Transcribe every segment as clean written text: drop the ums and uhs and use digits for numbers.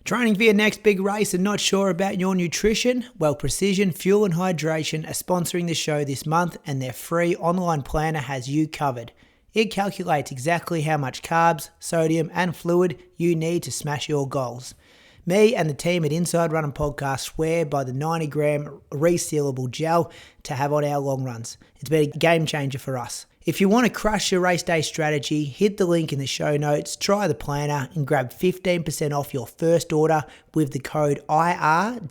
Training for your next big race and not sure about your nutrition? Well, Precision Fuel and Hydration are sponsoring the show this month, and their free online planner has you covered. It calculates exactly how much carbs, sodium and fluid you need to smash your goals. Me and the team at Inside Running Podcast swear by the 90 gram resealable gel to have on our long runs. It's been a game changer for us. If you want to crush your race day strategy, hit the link in the show notes, try the planner and grab 15% off your first order with the code IR-SPRING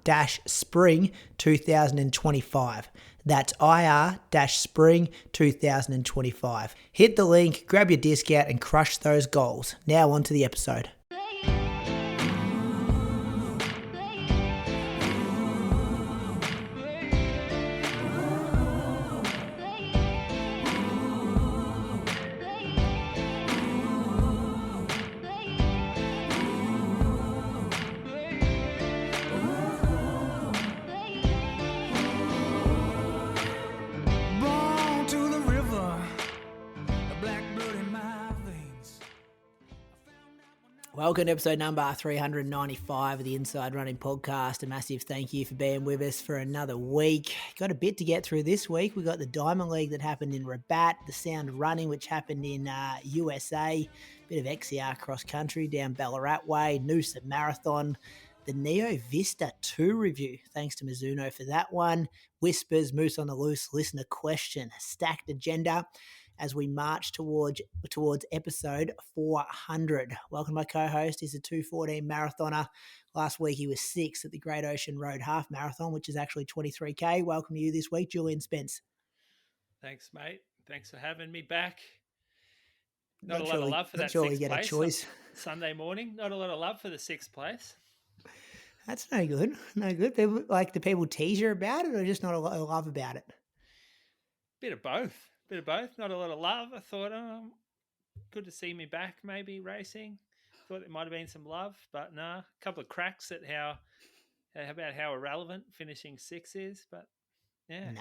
2025. That's IR-SPRING 2025. Hit the link, grab your discount and crush those goals. Now on to the episode. Welcome to episode number 395 of the Inside Running Podcast. A massive thank you for being with us for another week. Got a bit to get through this week. We got the Diamond League that happened in Rabat, the Sound of Running, which happened in USA, bit of XCR cross country down Ballarat way, Noosa Marathon, the Neo Vista 2 review. Thanks to Mizuno for that one. Whispers, Moose on the Loose, listener question, a stacked agenda as we march towards episode 400. Welcome to my co-host. He's a 2:14 marathoner. Last week he was 6th at the Great Ocean Road Half Marathon, which is actually 23K. Welcome to you this week, Julian Spence. Thanks, mate. Thanks for having me back. Not a lot of love for that sixth get place. A choice. Sunday morning, not a lot of love for the 6th place. That's no good. No good. People, do people tease you about it or just not a lot of love about it? Bit of both. Not a lot of love. I thought, good to see me back, maybe racing. Thought there might have been some love, but nah. A couple of cracks at how irrelevant finishing 6 is, but yeah.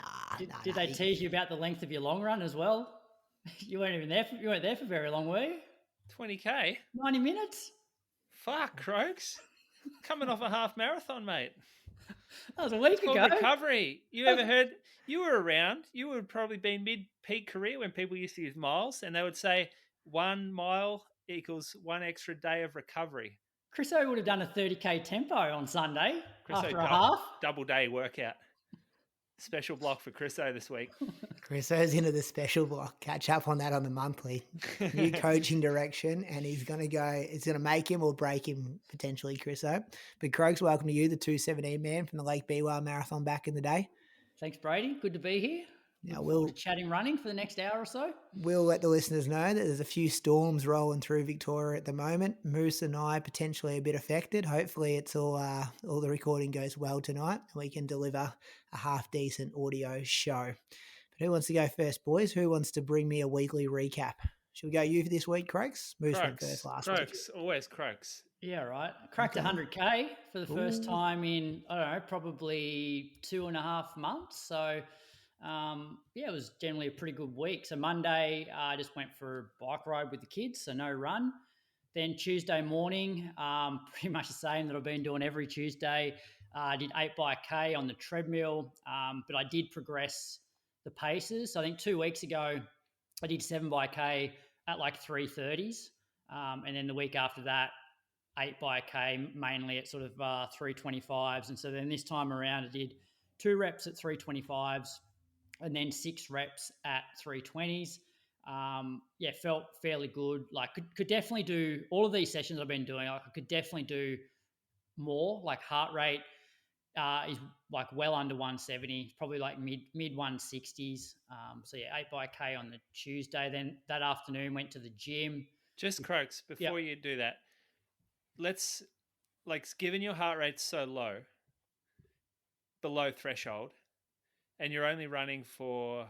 Did they tease you about the length of your long run as well? You weren't there for very long, were you? 20K? 90 minutes? Fuck, Croaks. Coming off a half marathon, mate. That was a week ago. Recovery. You ever heard? You were around. You would probably been mid-peak career when people used to use miles, and they would say 1 mile equals 1 extra day of recovery. Chriso would have done a 30K tempo on Sunday after a half. Double day workout. Special block for Chriso this week. Chriso's into the special block. Catch up on that on the monthly. New coaching direction, and he's going to go. It's going to make him or break him potentially, Chriso. But Croaks, welcome to you, the 2:17 man from the Lake Biwa Marathon back in the day. Thanks, Brady. Good to be here. Now we'll chatting running for the next hour or so. We'll let the listeners know that there's a few storms rolling through Victoria at the moment. Moose and I potentially a bit affected. Hopefully, it's all the recording goes well tonight, and we can deliver a half decent audio show. But who wants to go first, boys? Who wants to bring me a weekly recap? Should we go you for this week, Croaks? Moose went first last week. Always Croaks. Yeah, right. Cracked 100K for the first time in, probably 2.5 months. So, it was generally a pretty good week. So Monday, I just went for a bike ride with the kids, so no run. Then Tuesday morning, pretty much the same that I've been doing every Tuesday. I did 8 by K on the treadmill, but I did progress the paces. So I think 2 weeks ago, I did 7 by K at like 3:30s. And then the week after that, 8 by K, mainly at sort of 3:25s. And so then this time around, I did 2 reps at 3:25s and then 6 reps at 3:20s. Felt fairly good. Like could definitely do all of these sessions I've been doing. I could definitely do more. Like heart rate is like well under 170, probably like mid 160s. 8 by K on the Tuesday. Then that afternoon went to the gym. Just Croaks, before you do that, let's given your heart rate's so low, below threshold, and you're only running for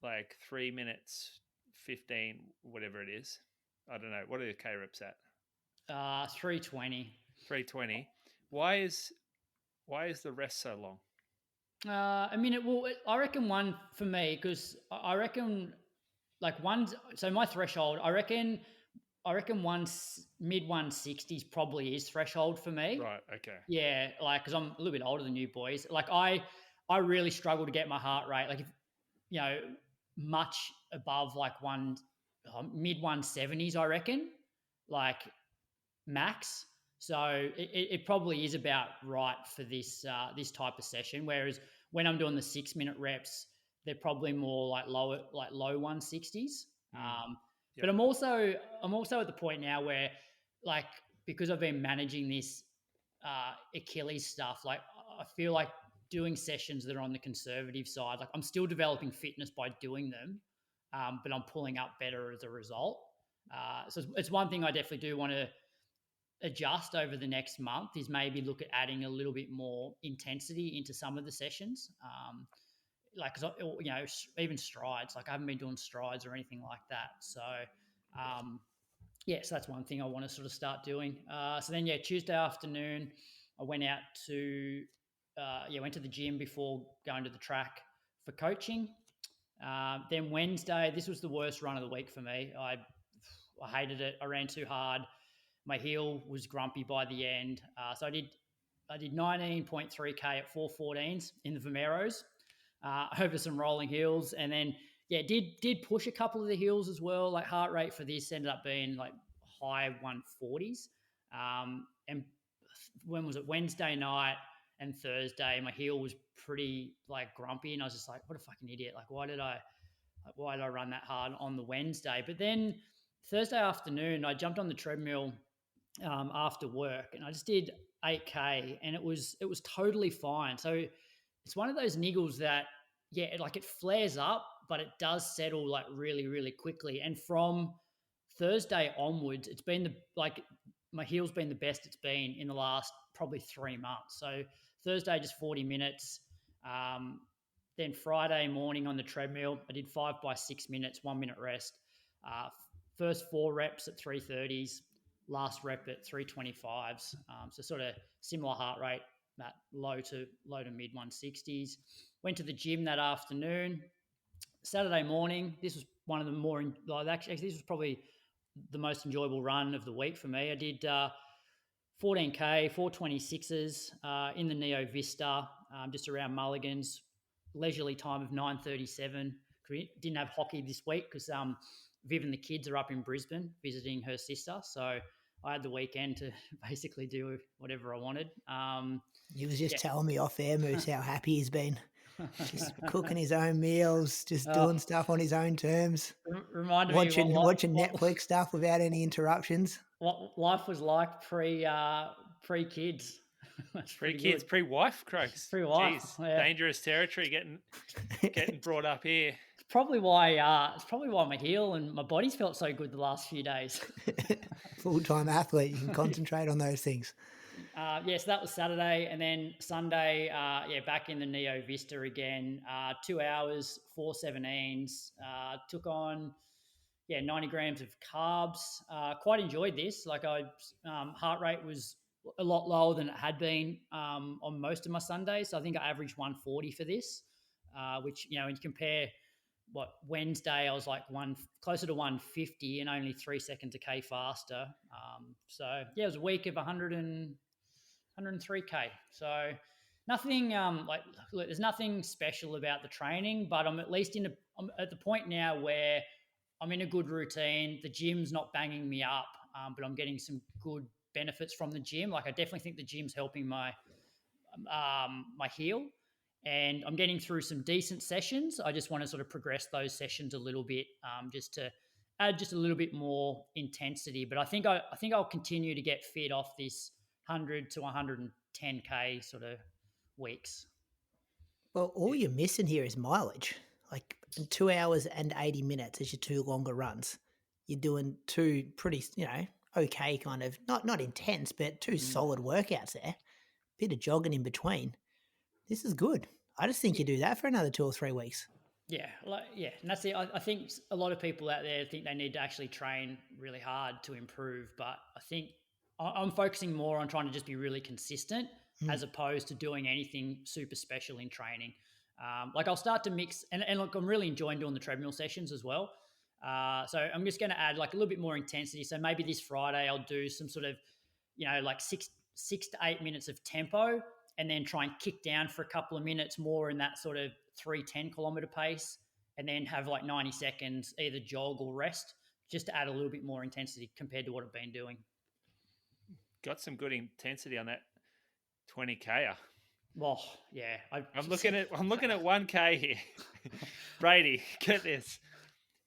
like 3 minutes 15, whatever it is. I don't know. What are the K reps at? 320. 320. Why is the rest so long? I reckon one for me, because I reckon like one. So my threshold, I reckon I reckon mid 160s probably is threshold for me. Right. Okay. Yeah, like because I'm a little bit older than you boys. Like I really struggle to get my heart rate. Like if much above like mid 170s, I reckon, like max. So it probably is about right for this type of session. Whereas when I'm doing the 6-minute reps, they're probably more like low 160s. But I'm also at the point now where, like, because I've been managing this Achilles stuff, like I feel like doing sessions that are on the conservative side, like I'm still developing fitness by doing them, but I'm pulling up better as a result. So it's one thing I definitely do want to adjust over the next month is maybe look at adding a little bit more intensity into some of the sessions. Like, cause even strides, like I haven't been doing strides or anything like that. So, so that's one thing I want to sort of start doing. So then, Tuesday afternoon, I went out to, went to the gym before going to the track for coaching. Then Wednesday, this was the worst run of the week for me. I hated it. I ran too hard. My heel was grumpy by the end. So I did 19.3K at 4:14s in the Vomeros over some rolling hills. And then, did push a couple of the hills as well. Like heart rate for this ended up being like high 140s. And when was it? Wednesday night and Thursday, my heel was pretty like grumpy. And I was just like, what a fucking idiot. Like, why did I run that hard on the Wednesday? But then Thursday afternoon, I jumped on the treadmill after work and I just did 8K and it was totally fine. So it's one of those niggles that, it flares up, but it does settle like really, really quickly. And from Thursday onwards, it's been my heel's been the best it's been in the last probably 3 months. So Thursday, just 40 minutes. Then Friday morning on the treadmill, I did 5 by 6 minutes, 1 minute rest. First 4 reps at 330s, last rep at 325s. So sort of similar heart rate, that low to mid 160s. Went to the gym that afternoon. Saturday morning, this was one of the more, actually this was probably the most enjoyable run of the week for me. I did 14K, 426s in the Neo Vista, just around Mulligan's. Leisurely time of 9:37. We didn't have hockey this week because Viv and the kids are up in Brisbane visiting her sister. So I had the weekend to basically do whatever I wanted. He was just telling me off air, Moose, how happy he's been. Just cooking his own meals, just doing stuff on his own terms. Reminded watching me Netflix stuff without any interruptions. What life was like pre kids. Pre-kids, pre-wife, Croaks. Pre-wife. Jeez, yeah. Dangerous territory getting brought up here. It's probably why my heel and my body's felt so good the last few days. Full-time athlete, you can concentrate on those things. So that was Saturday, and then Sunday, back in the Neo Vista again. 2 hours, 4:17s. Took on 90 grams of carbs. Quite enjoyed this. Like heart rate was a lot lower than it had been on most of my Sundays. So I think I averaged 140 for this, which, when you compare Wednesday, I was like closer to 150 and only 3 seconds a K faster. It was a week of 103K. So nothing look, there's nothing special about the training, but I'm at least I'm at the point now where I'm in a good routine. The gym's not banging me up, but I'm getting some good benefits from the gym. Like I definitely think the gym's helping my heel, and I'm getting through some decent sessions. I just want to sort of progress those sessions a little bit, just to add just a little bit more intensity. But I think I'll continue to get fit off this 100 to 110K sort of weeks. Well, all you're missing here is mileage. Like 2 hours and 80 minutes is your 2 longer runs. You're doing 2 pretty, okay, kind of not intense, but 2 solid workouts there. Bit of jogging in between. This is good. I just think you do that for another 2 or 3 weeks. Yeah, and that's it. I think a lot of people out there think they need to actually train really hard to improve, but I think I'm focusing more on trying to just be really consistent as opposed to doing anything super special in training. I'll start to mix, and look, I'm really enjoying doing the treadmill sessions as well. So I'm just going to add like a little bit more intensity. So maybe this Friday I'll do some sort of, like 6 to 8 minutes of tempo, and then try and kick down for a couple of minutes more in that sort of 3:10 kilometer pace, and then have like 90 seconds either jog or rest, just to add a little bit more intensity compared to what I've been doing. Got some good intensity on that 20K. Well, yeah. I'm looking at 1K here. Brady, get this.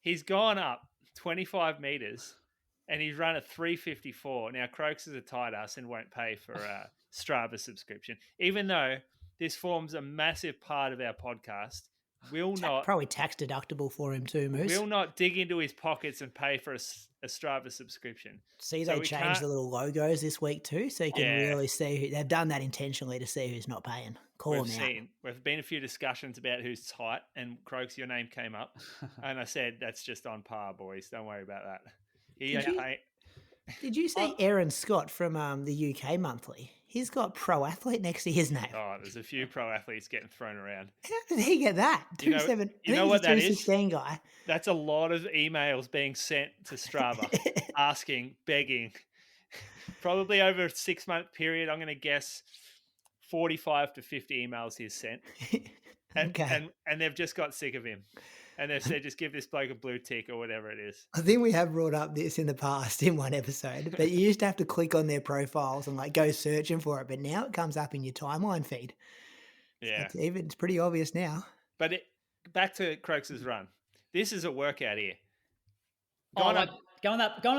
He's gone up 25 meters and he's run a 3:54. Now, Croaks is a tight ass and won't pay for a Strava subscription, even though this forms a massive part of our podcast. Will not probably tax deductible for him too, Moose. Will not dig into his pockets and pay for a Strava subscription. See, they changed the little logos this week too, so you can really see who they've done that intentionally to see who's not paying. Call them out. We've been a few discussions about who's tight, and Croaks, your name came up, and I said that's just on par, boys. Don't worry about that. Did you see Aaron Scott from the UK Monthly? He's got pro athlete next to his name. Oh, there's a few pro athletes getting thrown around. How did he get that? You know what that is? Guy. That's a lot of emails being sent to Strava, asking, begging. Probably over a 6-month period, I'm going to guess 45 to 50 emails he's sent. And they've just got sick of him. And they've said, just give this bloke a blue tick or whatever it is. I think we have brought up this in the past in one episode, but you used to have to click on their profiles and like go searching for it. But now it comes up in your timeline feed. Yeah. So it's pretty obvious now. But back to Croaks' run. This is a workout here. Going up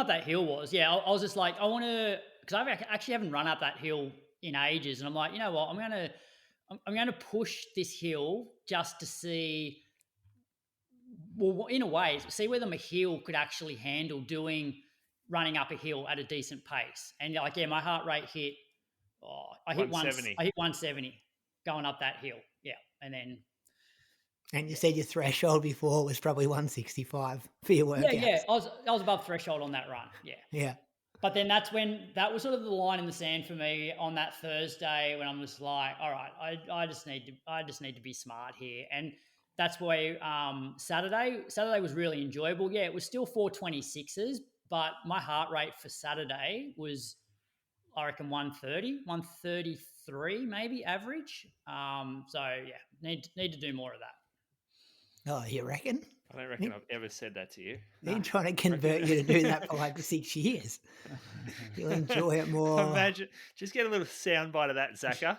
that hill was, I was just like, I want to, because I actually haven't run up that hill in ages. And I'm like, you know what, I'm going to push this hill just to see, well, in a way, see whether my heel could actually handle running up a hill at a decent pace. And my heart rate hit, I hit 170 going up that hill. Yeah. And you said your threshold before was probably 165 for your workout. Yeah. I was above threshold on that run. Yeah. Yeah. But then that was sort of the line in the sand for me on that Thursday when I'm just like, all right, I just need to be smart here. And that's why Saturday was really enjoyable. Yeah, it was still 426s, but my heart rate for Saturday was, I reckon, 130, 133 maybe average. Need to do more of that. Oh, you reckon? I don't reckon I've ever said that to you. Been trying to convert you to do that for like 6 years. You'll enjoy it more. Imagine, just get a little soundbite of that, Zaka.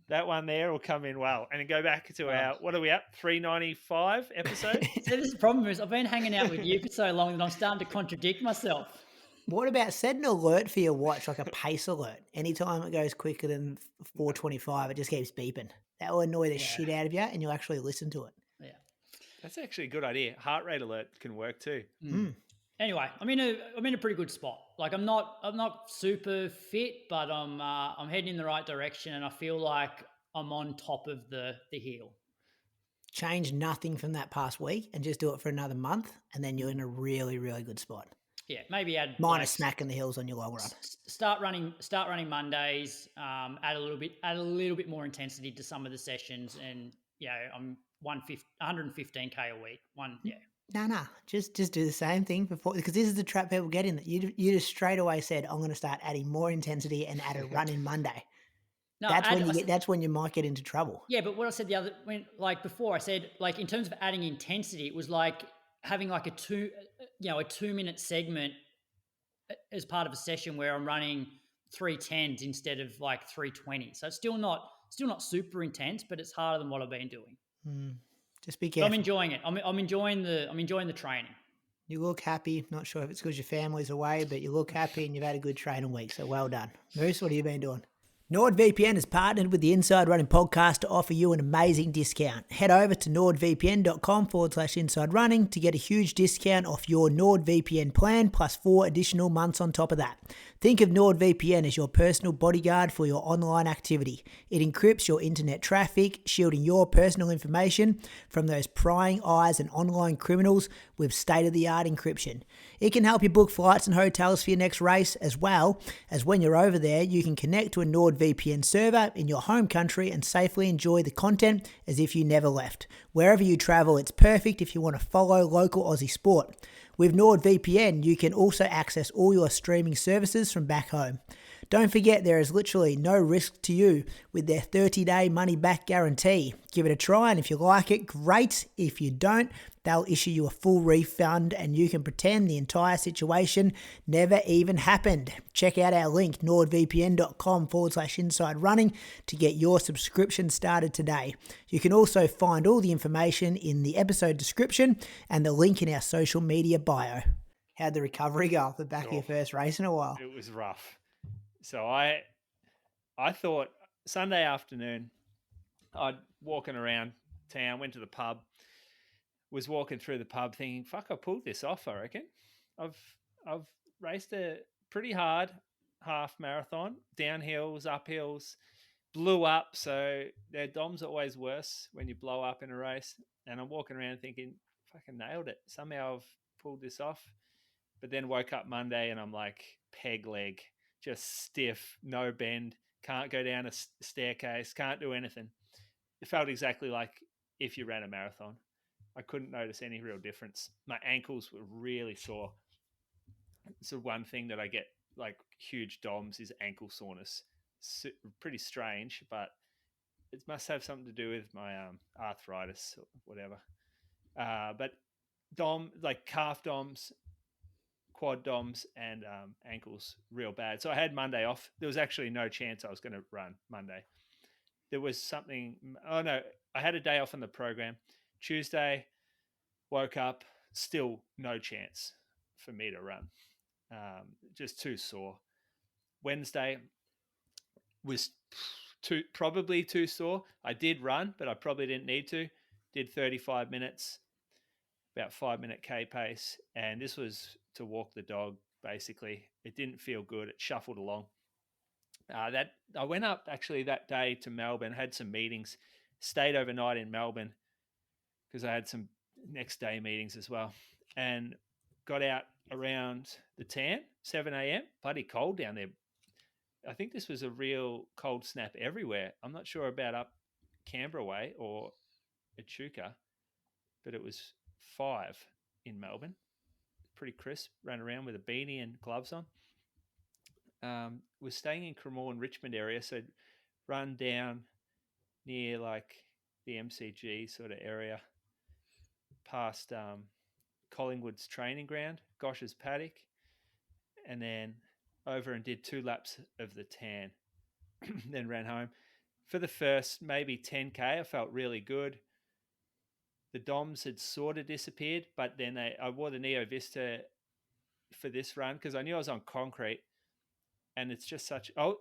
That one there will come in well. And go back to our, what are we at, 395 episode? So this is the problem is I've been hanging out with you for so long that I'm starting to contradict myself. What about set an alert for your watch, like a pace alert? Anytime it goes quicker than 425, it just keeps beeping. That will annoy the shit out of you and you'll actually listen to it. Yeah. That's actually a good idea. Heart rate alert can work too. Mm. Anyway, I'm in a pretty good spot. Like I'm not super fit, but I'm heading in the right direction, and I feel like I'm on top of the hill. Change nothing from that past week, and just do it for another month, and then you're in a really, really good spot. Yeah, maybe add minus smacking the hills on your long run. Start running Mondays. Add a little bit more intensity to some of the sessions, and I'm 115k a week. No. Just do the same thing before, because this is the trap people get in. That you just straight away said, I'm going to start adding more intensity and add a run in Monday. No, that's when you might get into trouble. Yeah, but what I said before, I said like in terms of adding intensity, it was like having like a 2-minute segment as part of a session where I'm running 310s instead of like 320. So it's still not super intense, but it's harder than what I've been doing. Just be careful. So I'm enjoying it. I'm enjoying the training. You look happy. Not sure if it's because your family's away, but you look happy and you've had a good training week. So well done. Moose, what have you been doing? NordVPN has partnered with the Inside Running podcast to offer you an amazing discount. Head over to nordvpn.com/inside running to get a huge discount off your NordVPN plan plus 4 additional months on top of that. Think of NordVPN as your personal bodyguard for your online activity. It encrypts your internet traffic, shielding your personal information from those prying eyes and online criminals with state-of-the-art encryption. It can help you book flights and hotels for your next race, as well as when you're over there, you can connect to a NordVPN server in your home country and safely enjoy the content as if you never left. Wherever you travel, it's perfect if you want to follow local Aussie sport. With NordVPN, you can also access all your streaming services from back home. Don't forget, there is literally no risk to you with their 30-day money-back guarantee. Give it a try, and if you like it, great. If you don't, they'll issue you a full refund, and you can pretend the entire situation never even happened. Check out our link, nordvpn.com/inside running, to get your subscription started today. You can also find all the information in the episode description and the link in our social media bio. How'd the recovery go off the back of your first race in a while? It was rough. So I thought Sunday afternoon, I'd walking around town, went to the pub, was walking through the pub thinking, fuck, I pulled this off, I reckon. I've raced a pretty hard half marathon, downhills, uphills, blew up. So their DOMs are always worse when you blow up in a race. And I'm walking around thinking, fucking nailed it. Somehow I've pulled this off. But then woke up Monday and I'm like, peg leg, just stiff, no bend, can't go down a staircase, can't do anything. It felt exactly like if you ran a marathon. I couldn't notice any real difference. My ankles were really sore. So one thing that I get like huge DOMs is ankle soreness. Pretty strange, but it must have something to do with my arthritis or whatever. But like calf DOMs, quad DOMs, and ankles real bad. So I had Monday off. There was actually no chance I was going to run Monday. There was something. Oh no, I had a day off on the program. Tuesday, woke up, still no chance for me to run. Just too sore. Wednesday was probably too sore. I did run, but I probably didn't need to. Did 35 minutes, about 5-minute K pace. And this was to walk the dog, basically. It didn't feel good. It shuffled along. I went up actually that day to Melbourne, had some meetings, stayed overnight in Melbourne because I had some next day meetings as well, and got out around the tan, 7 a.m. Bloody cold down there. I think this was a real cold snap everywhere. I'm not sure about up Canberra way or Echuca, but it was 5 in Melbourne. Pretty crisp. Ran around with a beanie and gloves on. Was staying in Cremorne, Richmond area, so run down near like the MCG sort of area, past Collingwood's training ground, Gosh's paddock, and then over and did 2 laps of the tan, then ran home. For the first maybe 10K, I felt really good. The DOMs had sort of disappeared, but then I wore the Neo Vista for this run because I knew I was on concrete, and it's just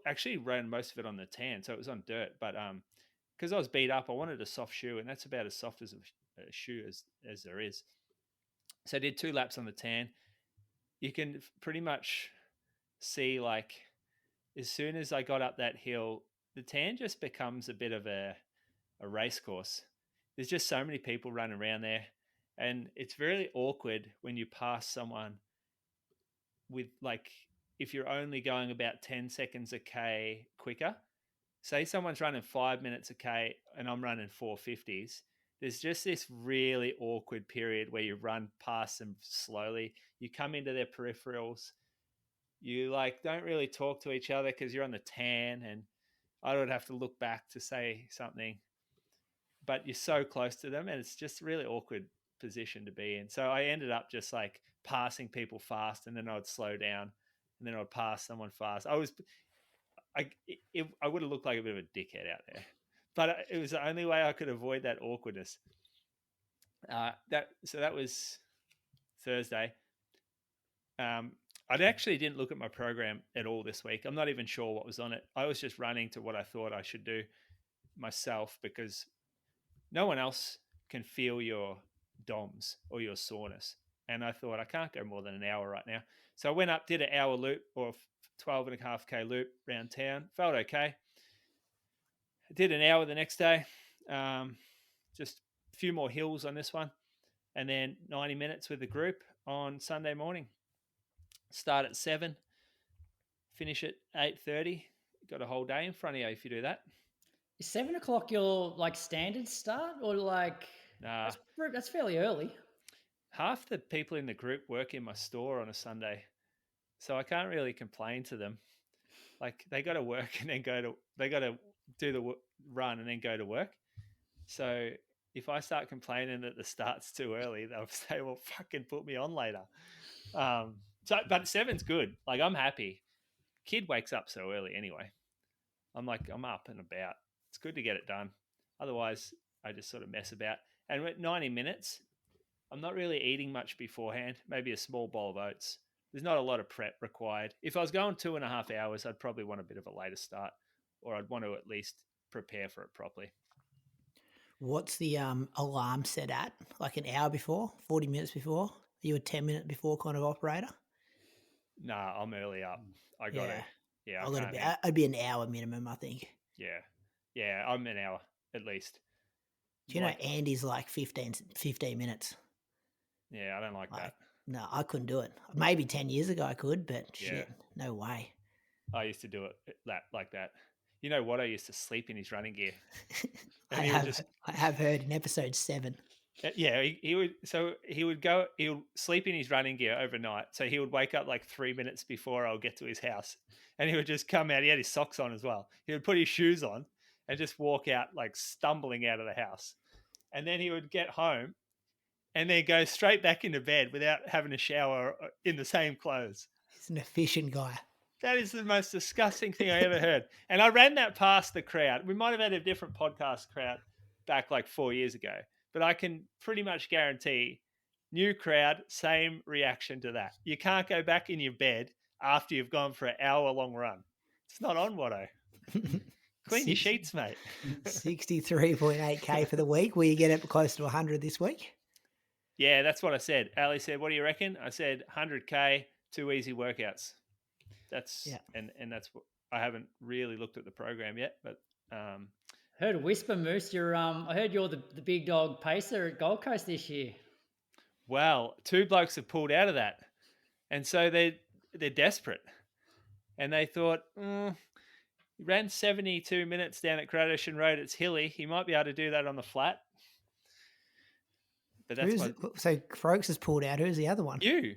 actually ran most of it on the tan, so it was on dirt, but because I was beat up, I wanted a soft shoe, and that's about as soft as a shoe as there is. So I did 2 laps on the tan. You can pretty much see, like, as soon as I got up that hill, the tan just becomes a bit of a race course. There's just so many people running around there, and it's very awkward when you pass someone with, like, if you're only going about 10 seconds a K quicker. Say someone's running 5 minutes a K and I'm running 450s. There's just this really awkward period where you run past them slowly. You come into their peripherals. You like don't really talk to each other because you're on the tan, and I would have to look back to say something. But you're so close to them, and it's just a really awkward position to be in. So I ended up just like passing people fast, and then I would slow down, and then I would pass someone fast. I would have looked like a bit of a dickhead out there, but it was the only way I could avoid that awkwardness. That was Thursday. I actually didn't look at my program at all this week. I'm not even sure what was on it. I was just running to what I thought I should do myself because no one else can feel your DOMs or your soreness. And I thought I can't go more than an hour right now. So I went up, did an hour loop or 12.5K loop around town. Felt okay. I did an hour the next day. Just a few more hills on this one. And then 90 minutes with the group on Sunday morning. Start at 7, finish at 8:30. Got a whole day in front of you if you do that. Is 7 o'clock your like standard start or like? Nah, that's fairly early. half the people in the group work in my store on a Sunday, so I can't really complain to them. Like they got to work and then they got to do the run and then go to work. So if I start complaining that the start's too early, they'll say, well, fucking put me on later. But 7's good. Like I'm happy. Kid wakes up so early anyway. I'm up and about. It's good to get it done. Otherwise, I just sort of mess about. And at 90 minutes, I'm not really eating much beforehand. Maybe a small bowl of oats. There's not a lot of prep required. If I was going 2.5 hours, I'd probably want a bit of a later start, or I'd want to at least prepare for it properly. What's the alarm set at? Like an hour before, 40 minutes before? Are you a 10-minute before kind of operator? Nah, I'm early up. I got it. Yeah, I'd be an hour minimum, I think. Yeah, I'm an hour at least. Do you know Andy's like 15 minutes? Yeah, I don't like that. No, I couldn't do it. Maybe 10 years ago I could, but shit, no way. I used to do it like that. You know what? I used to sleep in his running gear. I have heard in episode 7. Yeah, he would. So he would sleep in his running gear overnight. So he would wake up like 3 minutes before I'll get to his house, and he would just come out. He had his socks on as well. He would put his shoes on and just walk out like stumbling out of the house, and then he would get home, and then go straight back into bed without having a shower in the same clothes. He's an efficient guy. That is the most disgusting thing I ever heard. And I ran that past the crowd. We might have had a different podcast crowd back like 4 years ago, but I can pretty much guarantee new crowd, same reaction to that. You can't go back in your bed after you've gone for an hour-long run. It's not on, Watto. Clean your sheets, mate. 63.8K for the week. Will you get it close to 100 this week? Yeah, that's what I said. Ali said, what do you reckon? I said 100K, 2 easy workouts. And that's what I haven't really looked at the program yet, but heard a whisper, Moose. I heard you're the big dog pacer at Gold Coast this year. Well, 2 blokes have pulled out of that, and so they're desperate, and they thought, he ran 72 minutes down at Great Ocean Road. It's hilly. He might be able to do that on the flat. But so Croaks has pulled out. Who's the other one? You.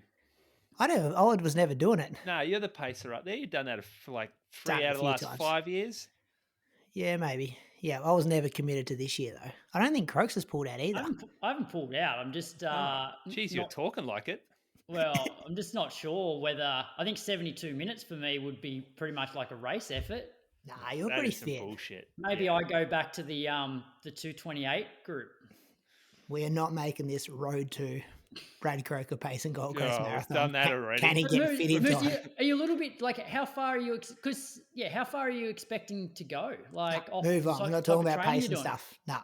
I was never doing it. No, you're the pacer up there. You've done that for like 3 out of the last 5 years. Yeah, maybe. Yeah, I was never committed to this year, though. I don't think Croaks has pulled out either. I haven't pulled out. I'm just... Jeez, you're talking like it. Well, I'm just not sure whether... I think 72 minutes for me would be pretty much like a race effort. Nah, you're pretty fit. Bullshit. Maybe I go back to the 228 group. We are not making this road to Brady Croker Pace and Gold Coast Marathon. I've done that already. Can he get fit in time? Are you a little bit like how far are you? Because how far are you expecting to go? Like move on. We're not talking about pace and stuff. No,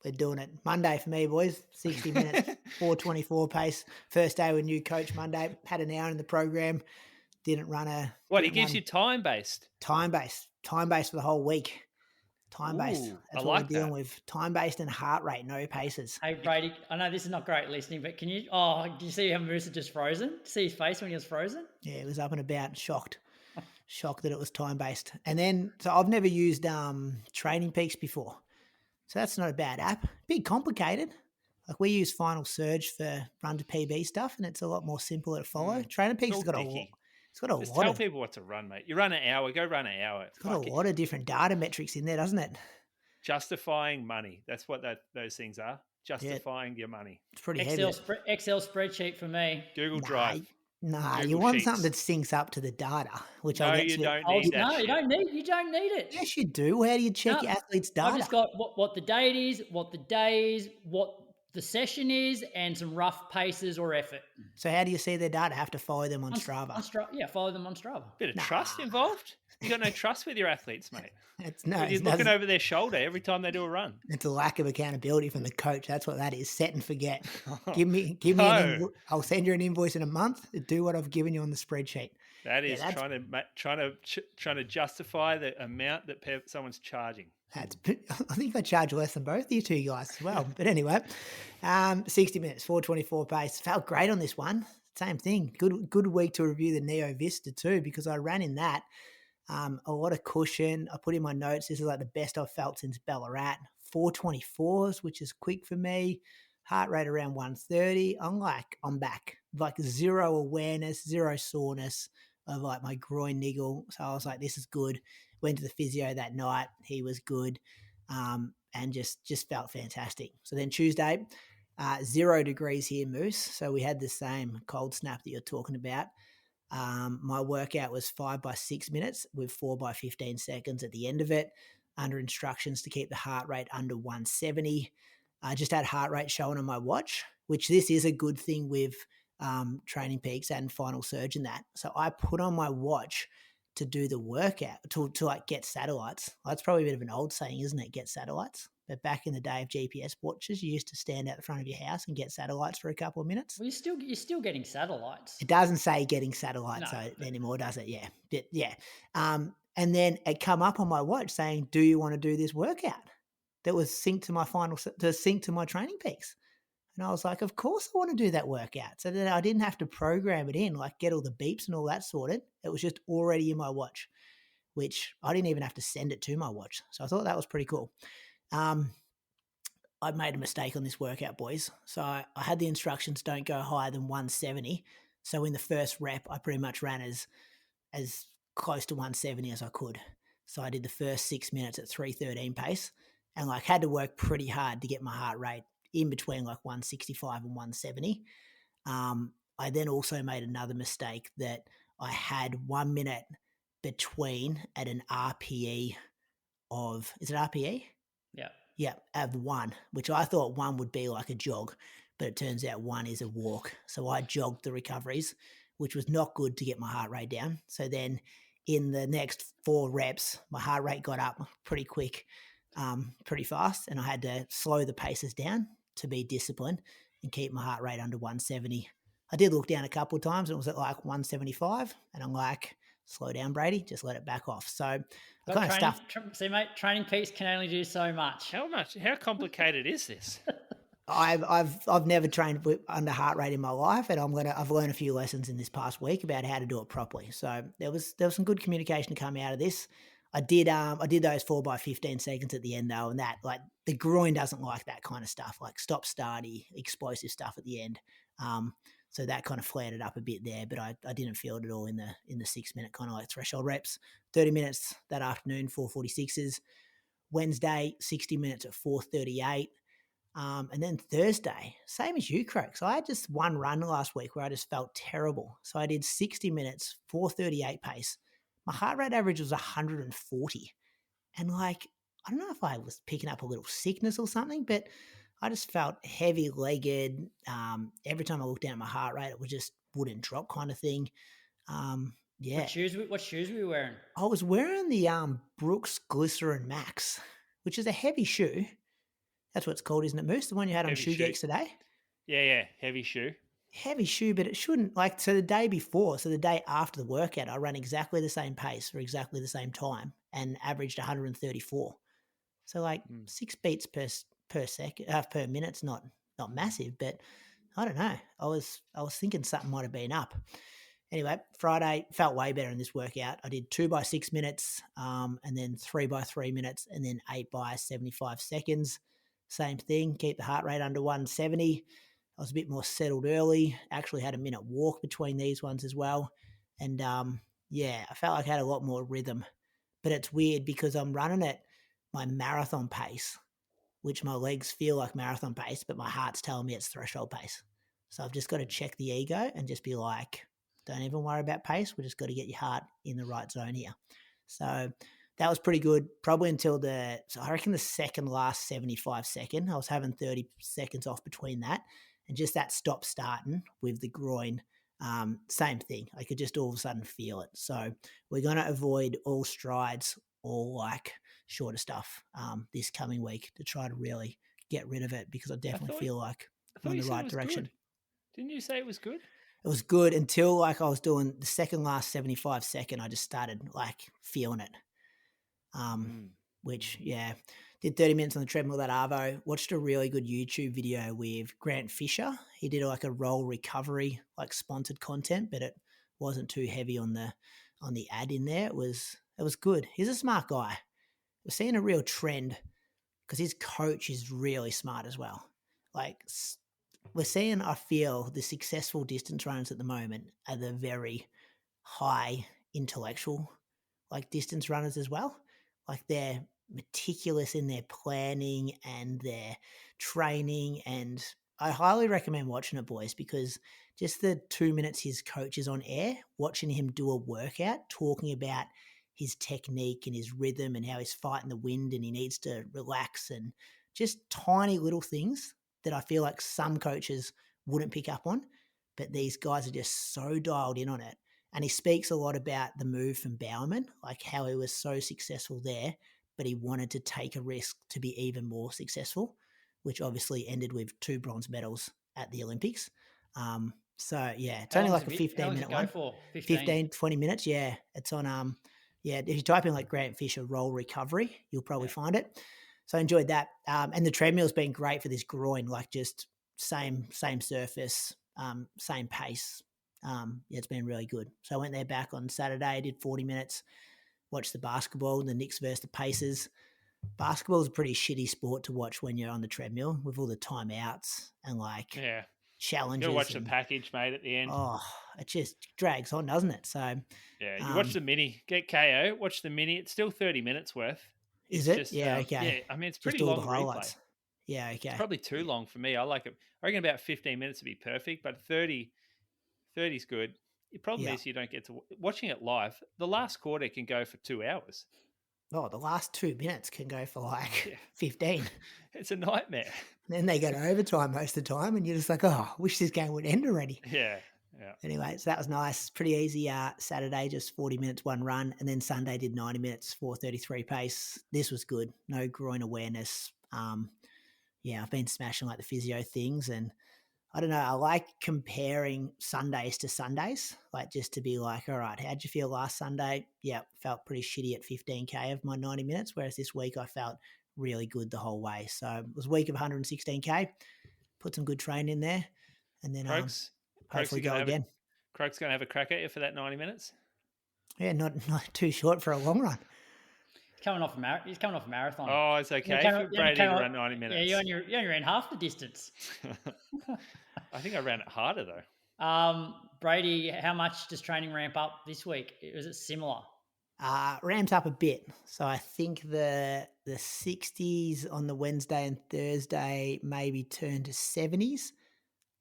we're doing it Monday for me, boys. 60 minutes, 4:24 pace. First day with new coach Monday. Had an hour in the program. Didn't run a. What he gives you time based for the whole week. Time-based. That's what we're dealing with. Time-based and heart rate, no paces. Hey, Brady, I know this is not great listening, but can you... Oh, did you see how Moose had just frozen? See his face when he was frozen? Yeah, he was up and about, shocked. Shocked that it was time-based. And then, so I've never used Training Peaks before. So that's not a bad app. Bit complicated. Like we use Final Surge for run to PB stuff, and it's a lot more simple to follow. Training Peaks has got a lot. Just tell people what to run, mate. You run an hour, go run an hour. It's got a lot of different data metrics in there, doesn't it? Justifying money. That's what those things are. Justifying your money. It's pretty Excel spreadsheet for me. Google Drive. Google you want Sheets. Something that syncs up to the data, which no, you don't need that. No, you don't need it. Yes, you do. How do you check your athlete's data? I've just got what the date is, what the day is, what the session is, and some rough paces or effort. So how do you see their data? Have to follow them on Strava. Follow them on Strava. Bit of trust involved. You got no trust with your athletes, mate. You're looking over their shoulder every time they do a run. It's a lack of accountability from the coach. That's what that is. Set and forget. Give me. I'll send you an invoice in a month. Do what I've given you on the spreadsheet. That is trying to justify the amount that someone's charging. I think I charge less than both of you two guys as well. But anyway, 60 minutes, 4:24 pace. Felt great on this one. Same thing. Good week to review the Neo Vista too, because I ran in that. A lot of cushion. I put in my notes. This is like the best I've felt since Ballarat. 4:24s, which is quick for me. heart rate around 130. I'm back. Like zero awareness, zero soreness of like my groin niggle. So I was like, this is good. Went to the physio that night. He was good. And just felt fantastic. So then Tuesday, 0 degrees here, Moose. So we had the same cold snap that you're talking about. My workout was 5 by 6 minutes with 4 by 15 seconds at the end of it, under instructions to keep the heart rate under 170. I just had heart rate showing on my watch, which this is a good thing with Training Peaks and Final Surge and that. So I put on my watch to do the workout, to like get satellites. Well, that's probably a bit of an old saying, isn't it? Get satellites. But back in the day of GPS watches, you used to stand out the front of your house and get satellites for a couple of minutes. Well, you're still getting satellites. It doesn't say getting satellites anymore, does it? Yeah. But yeah. And then it come up on my watch saying, do you want to do this workout? That was synced to my Training Peaks. And I was like, of course I want to do that workout. So that I didn't have to program it in, like get all the beeps and all that sorted. It was just already in my watch, which I didn't even have to send it to my watch. So I thought that was pretty cool. I made a mistake on this workout, boys. So I had the instructions, don't go higher than 170. So in the first rep, I pretty much ran as close to 170 as I could. So I did the first 6 minutes at 3:13 pace and like had to work pretty hard to get my heart rate in between like 165 and 170. I then also made another mistake that I had 1 minute between at an RPE of, is it RPE? Yeah. Yeah, of 1, which I thought 1 would be like a jog, but it turns out 1 is a walk. So I jogged the recoveries, which was not good to get my heart rate down. So then in the next 4 reps, my heart rate got up pretty quick, pretty fast, and I had to slow the paces down to be disciplined and keep my heart rate under 170. I did look down a couple of times and it was at like 175, and I'm like, slow down, Brady, just let it back off. So See, mate, Training Peaks can only do so much. How complicated is this? I've never trained under heart rate in my life, and I've learned a few lessons in this past week about how to do it properly. So there was some good communication to come out of this. I did those 4 by 15 seconds at the end though, and that like the groin doesn't like that kind of stuff, like stop starty, explosive stuff at the end. So that kind of flared it up a bit there, but I didn't feel it at all in the 6 minute kind of like threshold reps. 30 minutes that afternoon, 446s. Wednesday, 60 minutes at 438. And then Thursday, same as you, Craig. So I had just one run last week where I just felt terrible. So I did 60 minutes, 438 pace. My heart rate average was 140. And like, I don't know if I was picking up a little sickness or something, but I just felt heavy-legged. Every time I looked down at my heart rate, it just wouldn't drop kind of thing. Yeah. What shoes were you wearing? I was wearing the Brooks Glycerin Max, which is a heavy shoe. That's what it's called, isn't it, Moose? The one you had on Shoe Geeks today? Yeah, heavy shoe. Heavy shoe, but it shouldn't. Like, so the day after the workout, I ran exactly the same pace for exactly the same time and averaged 134. So like 6 beats per minute's not massive, but I don't know. I was thinking something might have been up. Anyway, Friday felt way better in this workout. I did 2 by 6 minutes, and then 3 by 3 minutes, and then 8 by 75 seconds. Same thing. Keep the heart rate under 170. I was a bit more settled early. Actually had a minute walk between these ones as well, and I felt like I had a lot more rhythm. But it's weird because I'm running at my marathon pace, which my legs feel like marathon pace, but my heart's telling me it's threshold pace. So I've just got to check the ego and just be like, don't even worry about pace. We just got to get your heart in the right zone here. So that was pretty good, probably until I reckon the second last 75 second. I was having 30 seconds off between that. And just that stop starting with the groin, same thing. I could just all of a sudden feel it. So we're going to avoid all strides, all like shorter stuff this coming week to try to really get rid of it, because I definitely feel like I'm in the right direction. Good. Didn't you say it was good? It was good until like I was doing the second last 75 second. I just started like feeling it. Which, did 30 minutes on the treadmill at Arvo. Watched a really good YouTube video with Grant Fisher. He did like a roll recovery, like sponsored content, but it wasn't too heavy on the ad in there. It was good. He's a smart guy. We're seeing a real trend because his coach is really smart as well. like we're seeing, I feel, the successful distance runners at the moment are the very high intellectual, like distance runners as well. Like they're meticulous in their planning and their training. And I highly recommend watching it, boys, because just the 2 minutes his coach is on air, watching him do a workout, talking about his technique and his rhythm and how he's fighting the wind and he needs to relax, and just tiny little things that I feel like some coaches wouldn't pick up on, but these guys are just so dialed in on it. And he speaks a lot about the move from Bowerman, like how he was so successful there, but he wanted to take a risk to be even more successful, which obviously ended with 2 bronze medals at the Olympics. So yeah, it's only like a 15-minute one. For 15, 20 minutes. Yeah. It's on, if you type in like Grant Fisher roll recovery, you'll probably find it. So I enjoyed that. And the treadmill's been great for this groin, like just same surface, same pace. It's been really good. So I went there back on Saturday, did 40 minutes, watched the basketball, the Knicks versus the Pacers. Basketball is a pretty shitty sport to watch when you're on the treadmill with all the timeouts and like challenges. You'll watch the package, mate, at the end. Oh, it just drags on, doesn't it? So yeah, you watch the mini, get KO, watch the mini. It's still 30 minutes worth. Is it? Okay. Yeah, I mean, it's pretty just long all the highlights. replay. Yeah, okay. It's probably too long for me. I like it. I reckon about 15 minutes would be perfect, but 30 is good. The problem is you don't get to watching it live. The last quarter can go for 2 hours. Oh, the last 2 minutes can go for like 15. It's a nightmare. Then they go to overtime most of the time, and you're just like, oh, wish this game would end already. Yeah. Anyway, so that was nice. Pretty easy Saturday, just 40 minutes, one run. And then Sunday did 90 minutes, 4:33 pace. This was good. No groin awareness. I've been smashing like the physio things, and I don't know, I like comparing Sundays to Sundays, like just to be like, all right, how'd you feel last Sunday? Yeah, felt pretty shitty at 15K of my 90 minutes, whereas this week I felt really good the whole way. So it was a week of 116K, put some good training in there, and then hopefully go again. Croak's going to have a crack at you for that 90 minutes? Yeah, not too short for a long run. He's coming off a marathon. Oh, it's okay for Brady to run 90 minutes. Yeah, you only ran half the distance. I think I ran it harder though. Brady, how much does training ramp up this week? Was it similar? Ramped up a bit. So I think the 60s on the Wednesday and Thursday maybe turned to 70s.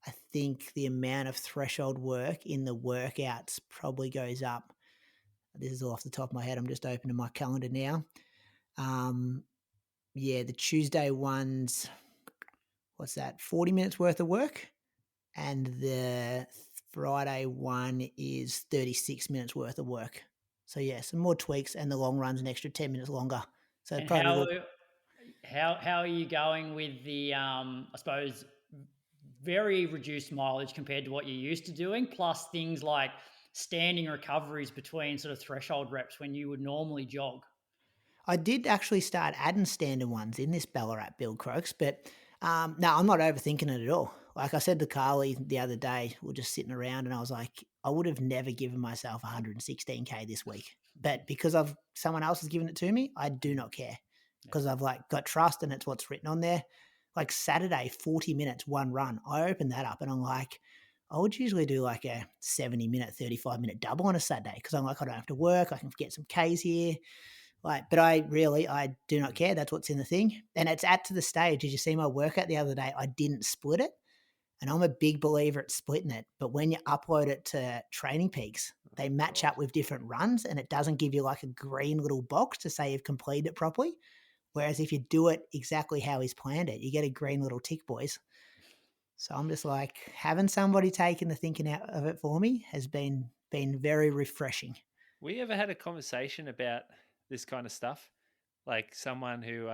I think the amount of threshold work in the workouts probably goes up. This is all off the top of my head. I'm just opening my calendar now. The Tuesday one's, 40 minutes worth of work? And the Friday one is 36 minutes worth of work. So yeah, some more tweaks, and the long run's an extra 10 minutes longer. So probably how are you going with the I suppose very reduced mileage compared to what you're used to doing, plus things like standing recoveries between sort of threshold reps when you would normally jog? I did actually start adding standard ones in this Ballarat build, Croaks, but no, I'm not overthinking it at all. Like I said to Carly the other day, we're just sitting around, and I was like, I would have never given myself 116K this week. But because someone else has given it to me, I do not care, because I've like got trust, and it's what's written on there. Like Saturday, 40 minutes, one run. I opened that up and I'm like, I would usually do like a 70-minute, 35-minute double on a Saturday, because I'm like, I don't have to work. I can get some Ks here. But I do not care. That's what's in the thing. And it's to the stage. Did you see my workout the other day? I didn't split it. And I'm a big believer at splitting it. But when you upload it to Training Peaks, they match up with different runs, and it doesn't give you like a green little box to say you've completed it properly. Whereas if you do it exactly how he's planned it, you get a green little tick, boys. So I'm just like, having somebody taking the thinking out of it for me has been very refreshing. We ever had a conversation about this kind of stuff? Like someone who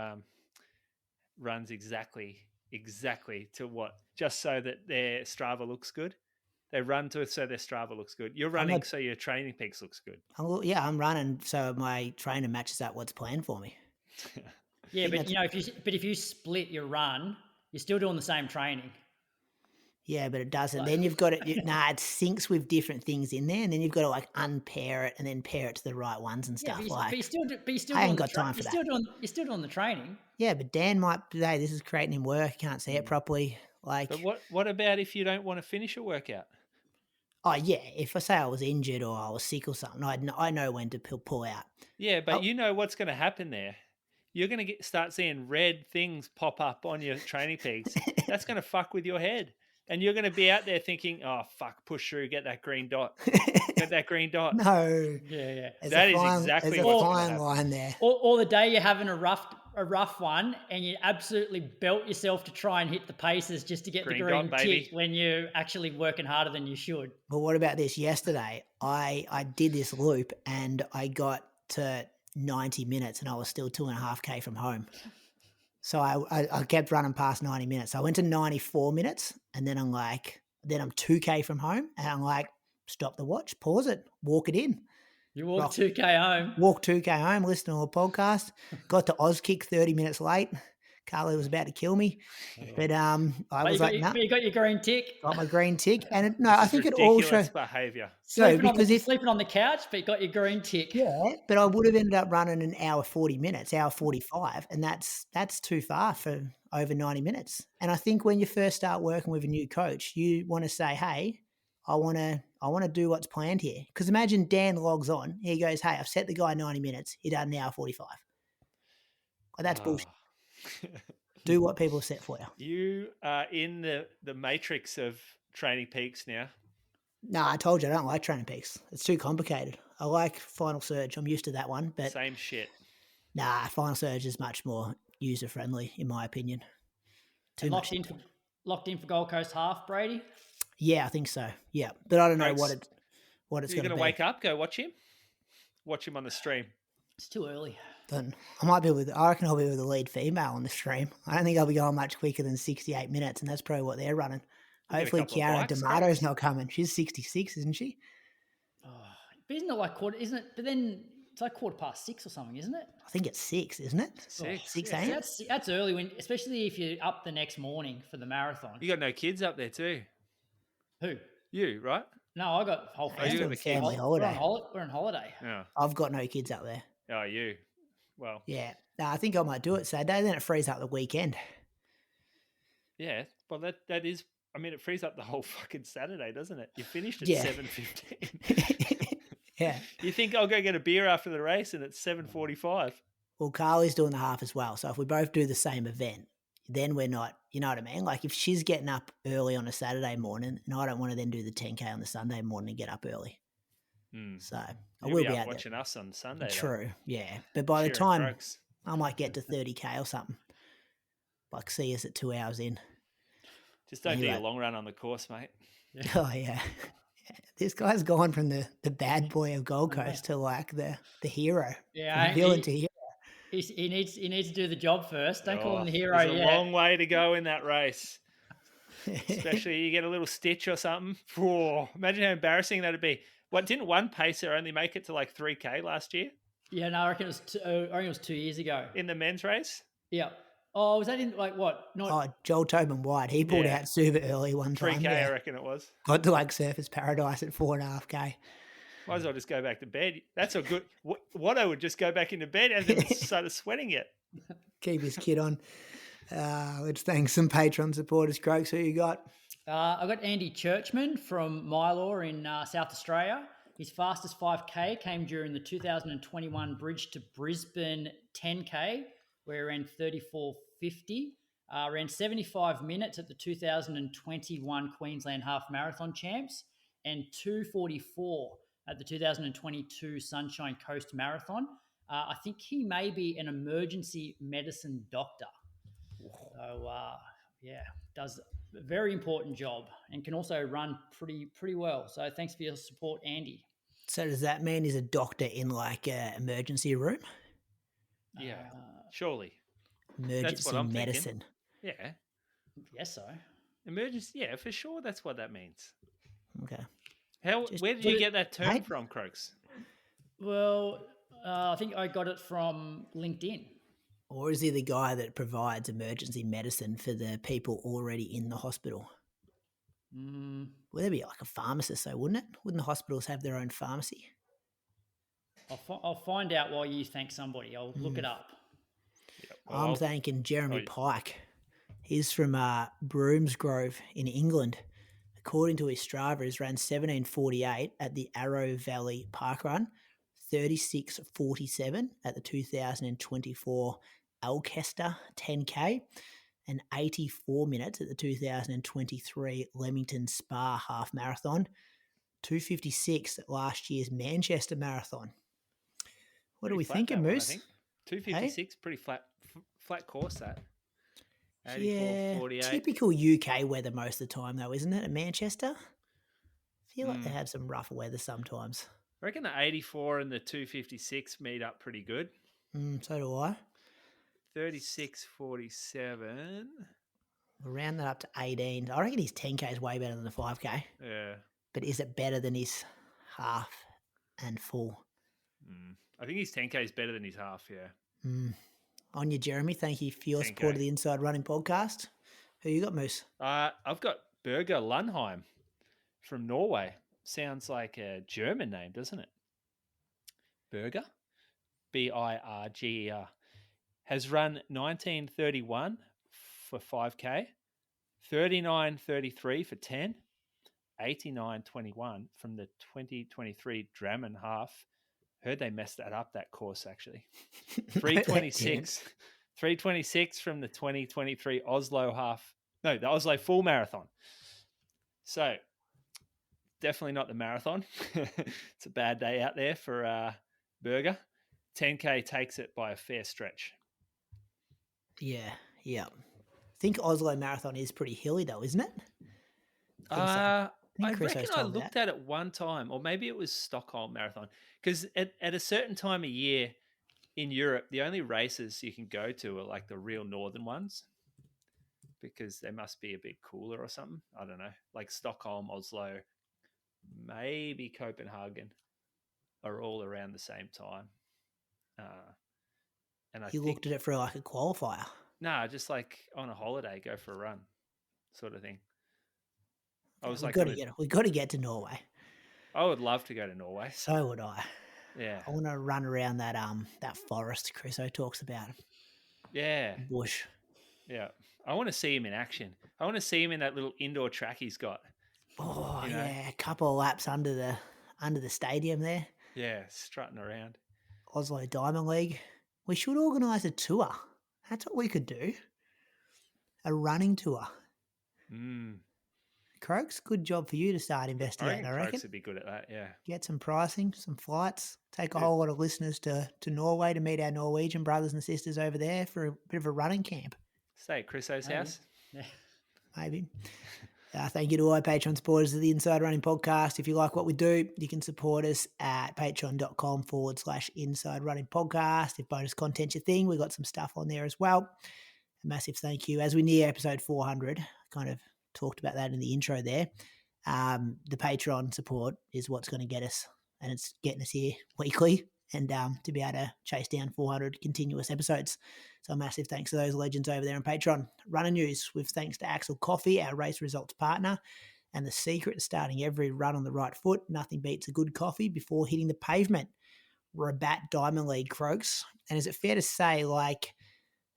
runs exactly to what, just so that their Strava looks good. They run to it so their Strava looks good. You're running so your Training Peaks looks good. I'm running so my trainer matches up what's planned for me. Yeah, but if you split your run, you're still doing the same training. Yeah, but it doesn't. Then you've got it. It syncs with different things in there, and then you've got to like unpair it and then pair it to the right ones and stuff. But you still I ain't got time for that. You're still doing the training. Yeah, but Dan might say this is creating him work. He can't see it properly. Like, but what about if you don't want to finish a workout? oh yeah, if I say I was injured or I was sick or something, I know when to pull out. Yeah, but you know what's going to happen there. You're going to start seeing red things pop up on your training peaks. That's going to fuck with your head. And you're going to be out there thinking, oh, fuck, push through, get that green dot. Get that green dot. No. Yeah. That is exactly there's what's a going to fine happen. line there. Or the day you're having a rough one and you absolutely belt yourself to try and hit the paces just to get the green tick when you're actually working harder than you should. But what about this? Yesterday, I did this loop and I got to 90 minutes and I was still 2.5K from home. So I kept running past 90 minutes. So I went to 94 minutes and then I'm 2K from home and I'm like, stop the watch, pause it, walk it in. You walk 2K home. Walk 2K home, listen to a podcast. Got to Auskick 30 minutes late. Carly was about to kill me. But I was like, no. You got your green tick. Got my green tick. And I think it all shows behaviour. Sleeping on the couch, but you got your green tick. Yeah, but I would have ended up running an hour 40 minutes, hour 45, and that's too far for over 90 minutes. And I think when you first start working with a new coach, you want to say, hey, I want to do what's planned here. Because imagine Dan logs on, he goes, hey, I've set the guy 90 minutes, he done an hour 45. Well, that's bullshit. Do what people set for you. You are in the matrix of training peaks now. No, I told you I don't like training peaks. It's too complicated. I like Final Surge. I'm used to that one. But same shit. Nah, Final Surge is much more user-friendly, in my opinion. Locked in for Gold Coast half, Brady? Yeah, I think so. Yeah, but I don't know what it's going to be. You're going to wake up, go watch him? Watch him on the stream. It's too early. Then I reckon I'll be with the lead female on the stream. I don't think I'll be going much quicker than 68 minutes, and that's probably what they're running. Hopefully Chiara D'Amato's not coming. She's 66, isn't she? Oh, but isn't it like quarter? Isn't it? But then it's like 6:15 or something, isn't it? I think it's 6, isn't it? 6 a.m. That's early especially if you're up the next morning for the marathon. You got no kids up there too? Who? You, right? No, I got whole family. You got the family holiday. We're on holiday. Yeah. I've got no kids up there. Oh, you? Well. Yeah. No, I think I might do it Saturday. Then it frees up the weekend. Yeah. Well, that is. I mean, it frees up the whole fucking Saturday, doesn't it? You finished at 7:15. Yeah. You think I'll go get a beer after the race and it's 7:45? Well, Carly's doing the half as well. So if we both do the same event, then we're not, you know what I mean? Like if she's getting up early on a Saturday morning and I don't want to then do the 10K on the Sunday morning and get up early. So I will be out watching us on Sunday. True. Yeah. But by the time I might get to 30K or something, like see us at 2 hours in. Just don't do a long run on the course, mate. Yeah. Oh, yeah. This guy's gone from the bad boy of Gold Coast to like the hero. Yeah. Villain to hero. He needs to do the job first. Don't call him the hero yet. There's a long way to go in that race. Especially you get a little stitch or something. Whoa, imagine how embarrassing that'd be. What, didn't one pacer only make it to like 3K last year? Yeah, no, I reckon it was 2 years ago. In the men's race? Yeah. Oh, was that in like what? Joel Tobin White. He pulled out super early one time. 3K, I reckon it was. Got to like Surfers Paradise at 4.5K. Might as well just go back to bed. That's a good. Watto would just go back into bed as it started sweating yet. Keep his kid on. Let's thank some Patreon supporters. Croaks, who you got? I got Andy Churchman from Mylor in South Australia. His fastest 5K came during the 2021 Bridge to Brisbane 10K, where he ran 34:50. Ran 75 minutes at the 2021 Queensland Half Marathon Champs and 2:44 at the 2022 Sunshine Coast Marathon. I think he may be an emergency medicine doctor. So, does a very important job and can also run pretty well. So thanks for your support, Andy. So does that mean he's a doctor in like an emergency room? Yeah, surely. Emergency medicine. Thinking. Yeah. Yes, so. Emergency, yeah, for sure that's what that means. Okay. Where did you get that term from, Croaks? Well, I think I got it from LinkedIn. Or is he the guy that provides emergency medicine for the people already in the hospital? Would there be like a pharmacist though, wouldn't it? Wouldn't the hospitals have their own pharmacy? I'll find out while you thank somebody. I'll look it up. Yep. Well, I'm thanking Jeremy Pike. He's from Broomsgrove in England. According to his Strava, he's ran 17:48 at the Arrow Valley Park Run, 36:47 at the 2024 Alcester 10K, and 84 minutes at the 2023 Leamington Spa Half Marathon, 2:56 at last year's Manchester Marathon. What are we thinking, Moose? I think 2:56, pretty flat course that. Yeah, 84:48. typical UK weather most of the time, though, isn't it? At Manchester, I feel like they have some rough weather sometimes. I reckon the 84 and the 2:56 meet up pretty good. So do I. 36:47. We'll round that up to 18. I reckon his 10K is way better than the 5K. Yeah. But is it better than his half and full? I think his 10K is better than his half, yeah. On you, Jeremy. Thank you for your 10K. support of the Inside Running podcast. Who you got, Moose? I've got Berger Lundheim from Norway. Sounds like a German name, doesn't it? Berger? Birger. Has run 19:31 for 5K, 39:33 for 10, 89:21 from the 2023 Drammen half. Heard they messed that up, that course, actually. 3:26 from the 2023 Oslo half. No, the Oslo full marathon. So definitely not the marathon. It's a bad day out there for Berger. 10K takes it by a fair stretch. Yeah. I think Oslo Marathon is pretty hilly, though, isn't it? I reckon I looked at it one time, or maybe it was Stockholm Marathon, because at a certain time of year in Europe, the only races you can go to are like the real northern ones, because they must be a bit cooler or something. I don't know, like Stockholm, Oslo, maybe Copenhagen are all around the same time. And I looked at it for like a qualifier. Nah, just like on a holiday, go for a run, sort of thing. We've got to get to Norway. I would love to go to Norway. So would I. Yeah. I want to run around that forest Chriso talks about. Yeah. Bush. Yeah. I want to see him in action. I want to see him in that little indoor track he's got. Oh, yeah. A couple of laps under the stadium there. Yeah, strutting around. Oslo Diamond League. We should organise a tour. That's what we could do. A running tour. Croaks, good job for you to start investigating, I reckon. Croaks would be good at that, yeah. Get some pricing, some flights, take a whole lot of listeners to Norway to meet our Norwegian brothers and sisters over there for a bit of a running camp. Stay at Chriso's house. Yeah. Maybe. Thank you to all our Patreon supporters of the Inside Running Podcast. If you like what we do, you can support us at patreon.com/Inside Running Podcast. If bonus content's your thing, we've got some stuff on there as well. A massive thank you. As we near episode 400, kind of talked about that in the intro there. The Patreon support is what's going to get us, and it's getting us here weekly and to be able to chase down 400 continuous episodes. So a massive thanks to those legends over there on Patreon. Runner news with thanks to Axel Coffee, our race results partner, and the secret to starting every run on the right foot. Nothing beats a good coffee before hitting the pavement. Rabat Diamond League Croaks. And is it fair to say, like,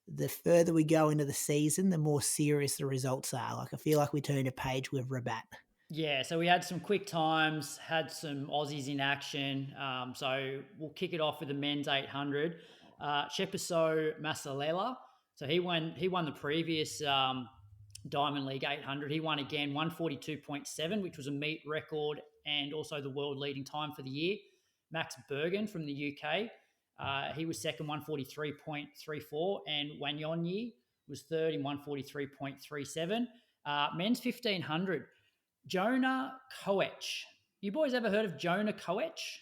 the further we go into the season, the more serious the results are? Like, I feel like we turned a page with Rabat. Yeah, so we had some quick times, had some Aussies in action. So we'll kick it off with the men's 800. Tshepiso Masalela. So he won the previous Diamond League 800. He won again 142.7, which was a meet record and also the world leading time for the year. Max Bergen from the UK. He was second, 143.34, and Wanyonyi was third in 143.37. Men's 1500. Jonah Koech. You boys ever heard of Jonah Koech?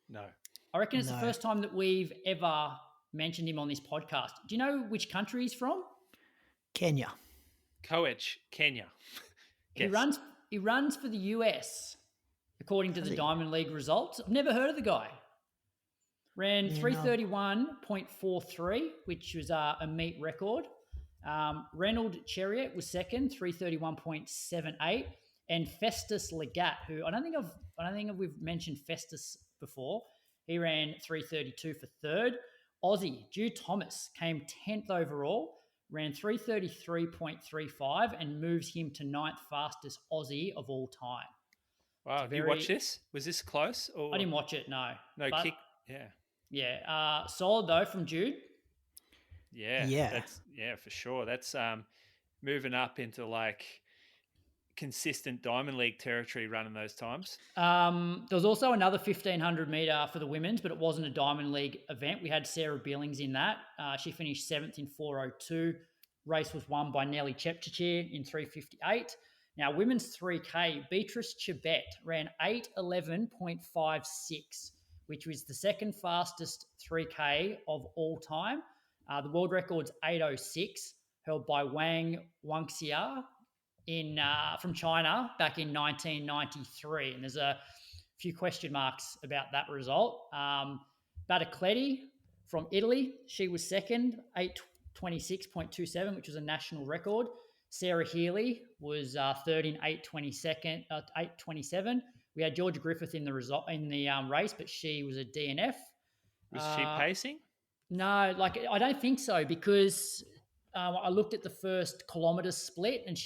No. I reckon it's the first time that we've ever mentioned him on this podcast. Do you know which country he's from? Kenya. Koech, Kenya. He runs for the US, according to the Diamond League results. I've never heard of the guy. Ran 331.43, which was a meet record. Reynold Chariot was second, 331.78. And Festus Legat, who I don't think we've mentioned Festus before. He ran 332 for third. Aussie Jude Thomas came 10th overall, ran 3:33.35 and moves him to 9th fastest Aussie of all time. Wow, have you watched this? Was this close? Or I didn't watch it, no. No kick, yeah. Yeah, solid though from Jude. Yeah, that's for sure. That's moving up into like consistent Diamond League territory running those times. There was also another 1,500 meter for the women's, but it wasn't a Diamond League event. We had Sarah Billings in that. She finished 7th in 4:02. Race was won by Nelly Chepchirchir in 3:58. Now, women's 3K, Beatrice Chebet ran 8:11.56, which was the second fastest 3K of all time. The world record's 8:06, held by Wang Wangxia from China back in 1993. And there's a few question marks about that result. Battacletti from Italy, she was second, 8:26.27, which was a national record. Sarah Healy was third in 8:27. We had Georgia Griffith in the race, but she was a DNF. Was she pacing? No, I don't think so, because I looked at the first kilometre split and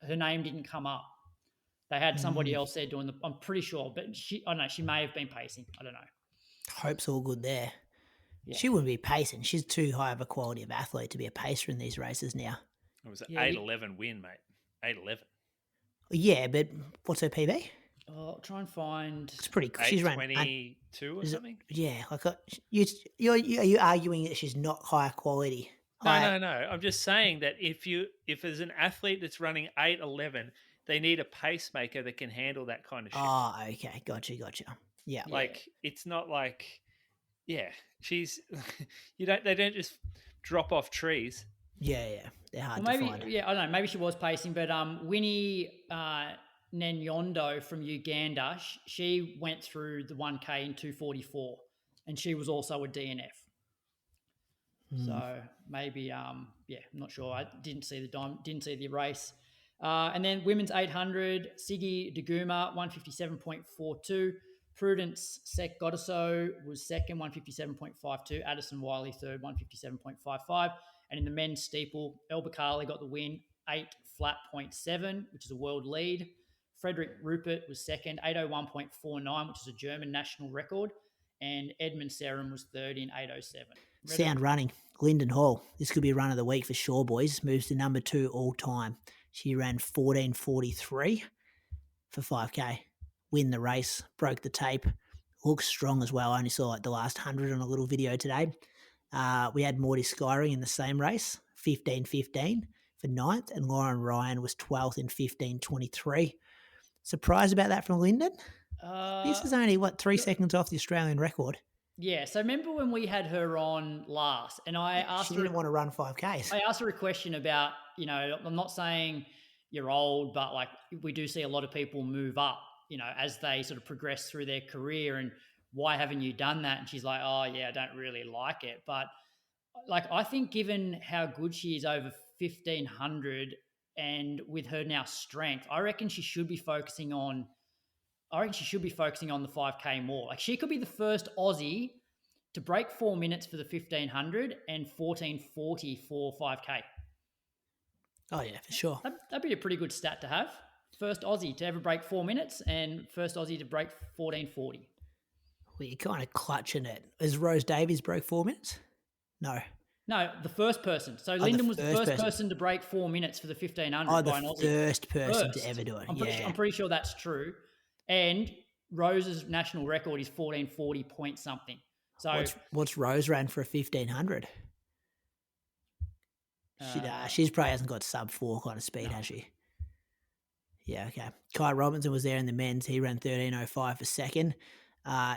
her name didn't come up. They had somebody else there doing I'm pretty sure, but she may have been pacing. I don't know. Hope's all good there. Yeah. She wouldn't be pacing. She's too high of a quality of athlete to be a pacer in these races now. It was an 8:11 win, mate. 8:11. Yeah, but what's her PB? Oh, I'll try and find. It's pretty cool. She's run 22 or something. Yeah, are you arguing that she's not high quality? No. I'm just saying that if there's an athlete that's running 8:11, they need a pacemaker that can handle that kind of shit. Oh, okay, gotcha. Yeah, it's not like, she's they don't just drop off trees. Yeah, they're hard to find. Yeah, I don't know. Maybe she was pacing, but Winnie Nenyondo from Uganda, she went through the 1K in 2:44, and she was also a DNF. So maybe, I'm not sure. I didn't see the race. And then women's 800, Siggy Daguma, 157.42. Prudence Sek Godiso was second, 157.52. Addison Wiley third, 157.55. And in the men's steeple, El Bakali got the win, 8:07, which is a world lead. Frederick Rupert was second, 8:01.49, which is a German national record. And Edmund Serum was third in 8:07. Sound running. Linden Hall. This could be a run of the week for sure, boys. Moves to number 2 all time. She ran 14:43 for 5K. Win the race. Broke the tape. Looks strong as well. I only saw the last 100 on a little video today. We had Maudie Skyring in the same race, 15:15 for 9th, and Lauren Ryan was 12th in 15:23. Surprised about that from Linden? This is only, 3 seconds off the Australian record. Yeah, so remember when we had her on last, and I asked her... She didn't want to run 5Ks. I asked her a question about, I'm not saying you're old, but we do see a lot of people move up, as they sort of progress through their career, and why haven't you done that? And she's like, oh, yeah, I don't really like it. But, I think given how good she is over 1,500 and with her now strength, I reckon she should be focusing on the 5K more. She could be the first Aussie to break 4 minutes for the 1,500 and 14:40 for 5K. Oh, yeah, for sure. That'd be a pretty good stat to have. First Aussie to ever break 4 minutes and first Aussie to break 14:40. Well, you're kind of clutching it. Has Rose Davies broke 4 minutes? No, the first person. So Linden was the first person to break 4 minutes for the 1,500 by an Aussie. First person to ever do it. I'm pretty sure that's true. And Rose's national record is 14:40 point something. So what's Rose ran for a 1,500? She's probably hasn't got sub 4 kind of speed, has she? Yeah, okay. Kai Robinson was there in the men's. He ran 13:05 for second.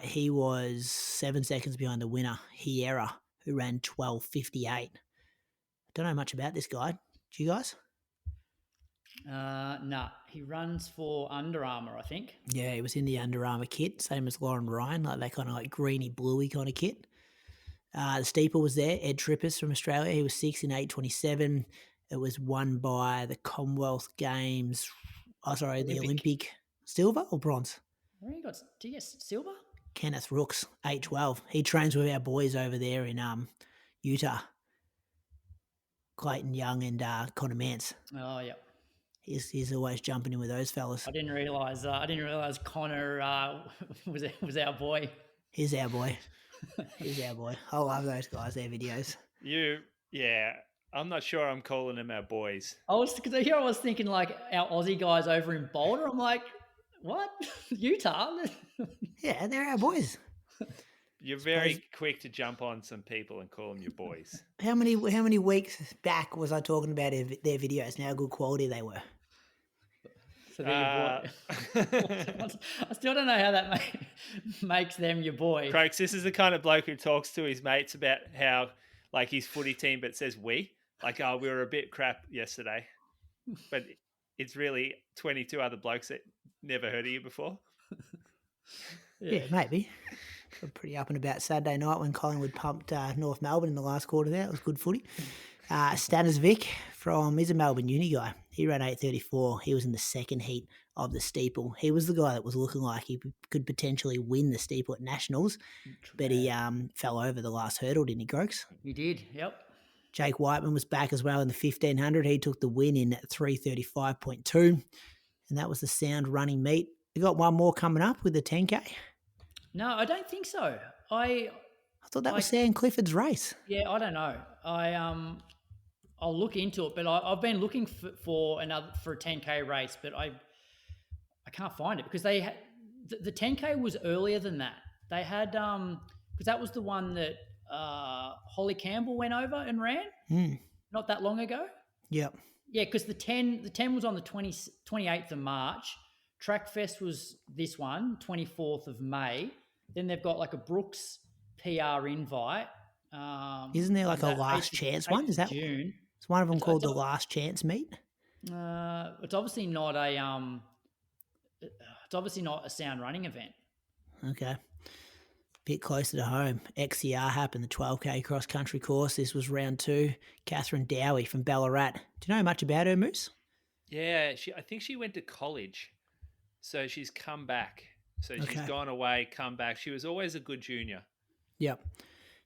He was 7 seconds behind the winner, Hiera, who ran 12:58. I don't know much about this guy. Do you guys? No, he runs for Under Armour, I think. Yeah, he was in the Under Armour kit, same as Lauren Ryan, that kind of greeny bluey kind of kit. The steeple was there. Ed Trippis from Australia. He was 6 in 8:27. It was won by the Commonwealth Games. The Olympic silver or bronze. Did you get silver? Kenneth Rooks, 8:12. He trains with our boys over there in Utah. Clayton Young and Connor Mance. Oh, yeah. He's always jumping in with those fellas. I didn't realize Connor was our boy. He's our boy. He's our boy. I love those guys. Their videos. I'm not sure I'm calling them our boys. Because here I was thinking like our Aussie guys over in Boulder. I'm like, what? Utah? Yeah, they're our boys. You're very quick to jump on some people and call them your boys. How many weeks back was I talking about their videos and how good quality they were? So they're your boy. I still don't know how that makes them your boy. Crokes, this is the kind of bloke who talks to his mates about how, like, his footy team, but says we. Like, oh, we were a bit crap yesterday. But it's really 22 other blokes that never heard of you before. Yeah, maybe. Pretty up and about Saturday night when Collingwood pumped North Melbourne in the last quarter there. It was good footy. Stanisvic he's a Melbourne uni guy. He ran 8:34. He was in the second heat of the steeple. He was the guy that was looking like he could potentially win the steeple at Nationals, but he fell over the last hurdle, didn't he, Grokes? He did, yep. Jake Whiteman was back as well in the 1500. He took the win in 3:35.2, and that was the sound running meet. You got one more coming up with the 10K? No, I don't think so. I thought that was Sam Clifford's race. Yeah, I don't know. I'll look into it, but I've been looking for a 10K race, but I can't find it because the 10K was earlier than that. They had because that was the one that Holly Campbell went over and ran not that long ago. Yep. Yeah, because the 10 was on the 28th of March. Trackfest was this one, 24th of May. Then they've got like a Brooks PR invite. Isn't there like a last chance one? Is that June? Is one of them called the last chance meet? It's obviously not a sound running event. Okay. Bit closer to home. XCR happened, the 12K cross country course. This was round 2. Catherine Dowie from Ballarat. Do you know much about her, Moose? Yeah, I think she went to college. So she's come back. So she's gone away, come back. She was always a good junior. Yep.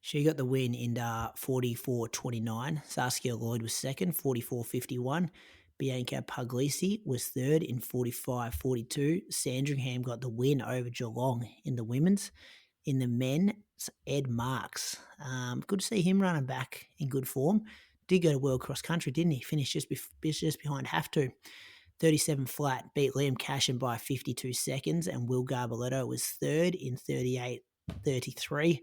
She got the win in 44.29. Saskia Lloyd was second, 44.51. Bianca Puglisi was third in 45.42. Sandringham got the win over Geelong in the women's. In the men, Ed Marks. Good to see him running back in good form. Did go to World Cross Country, didn't he? Finished just behind Have To. 37 flat, beat Liam Cashin by 52 seconds, and Will Garbaletto was third in 38.33.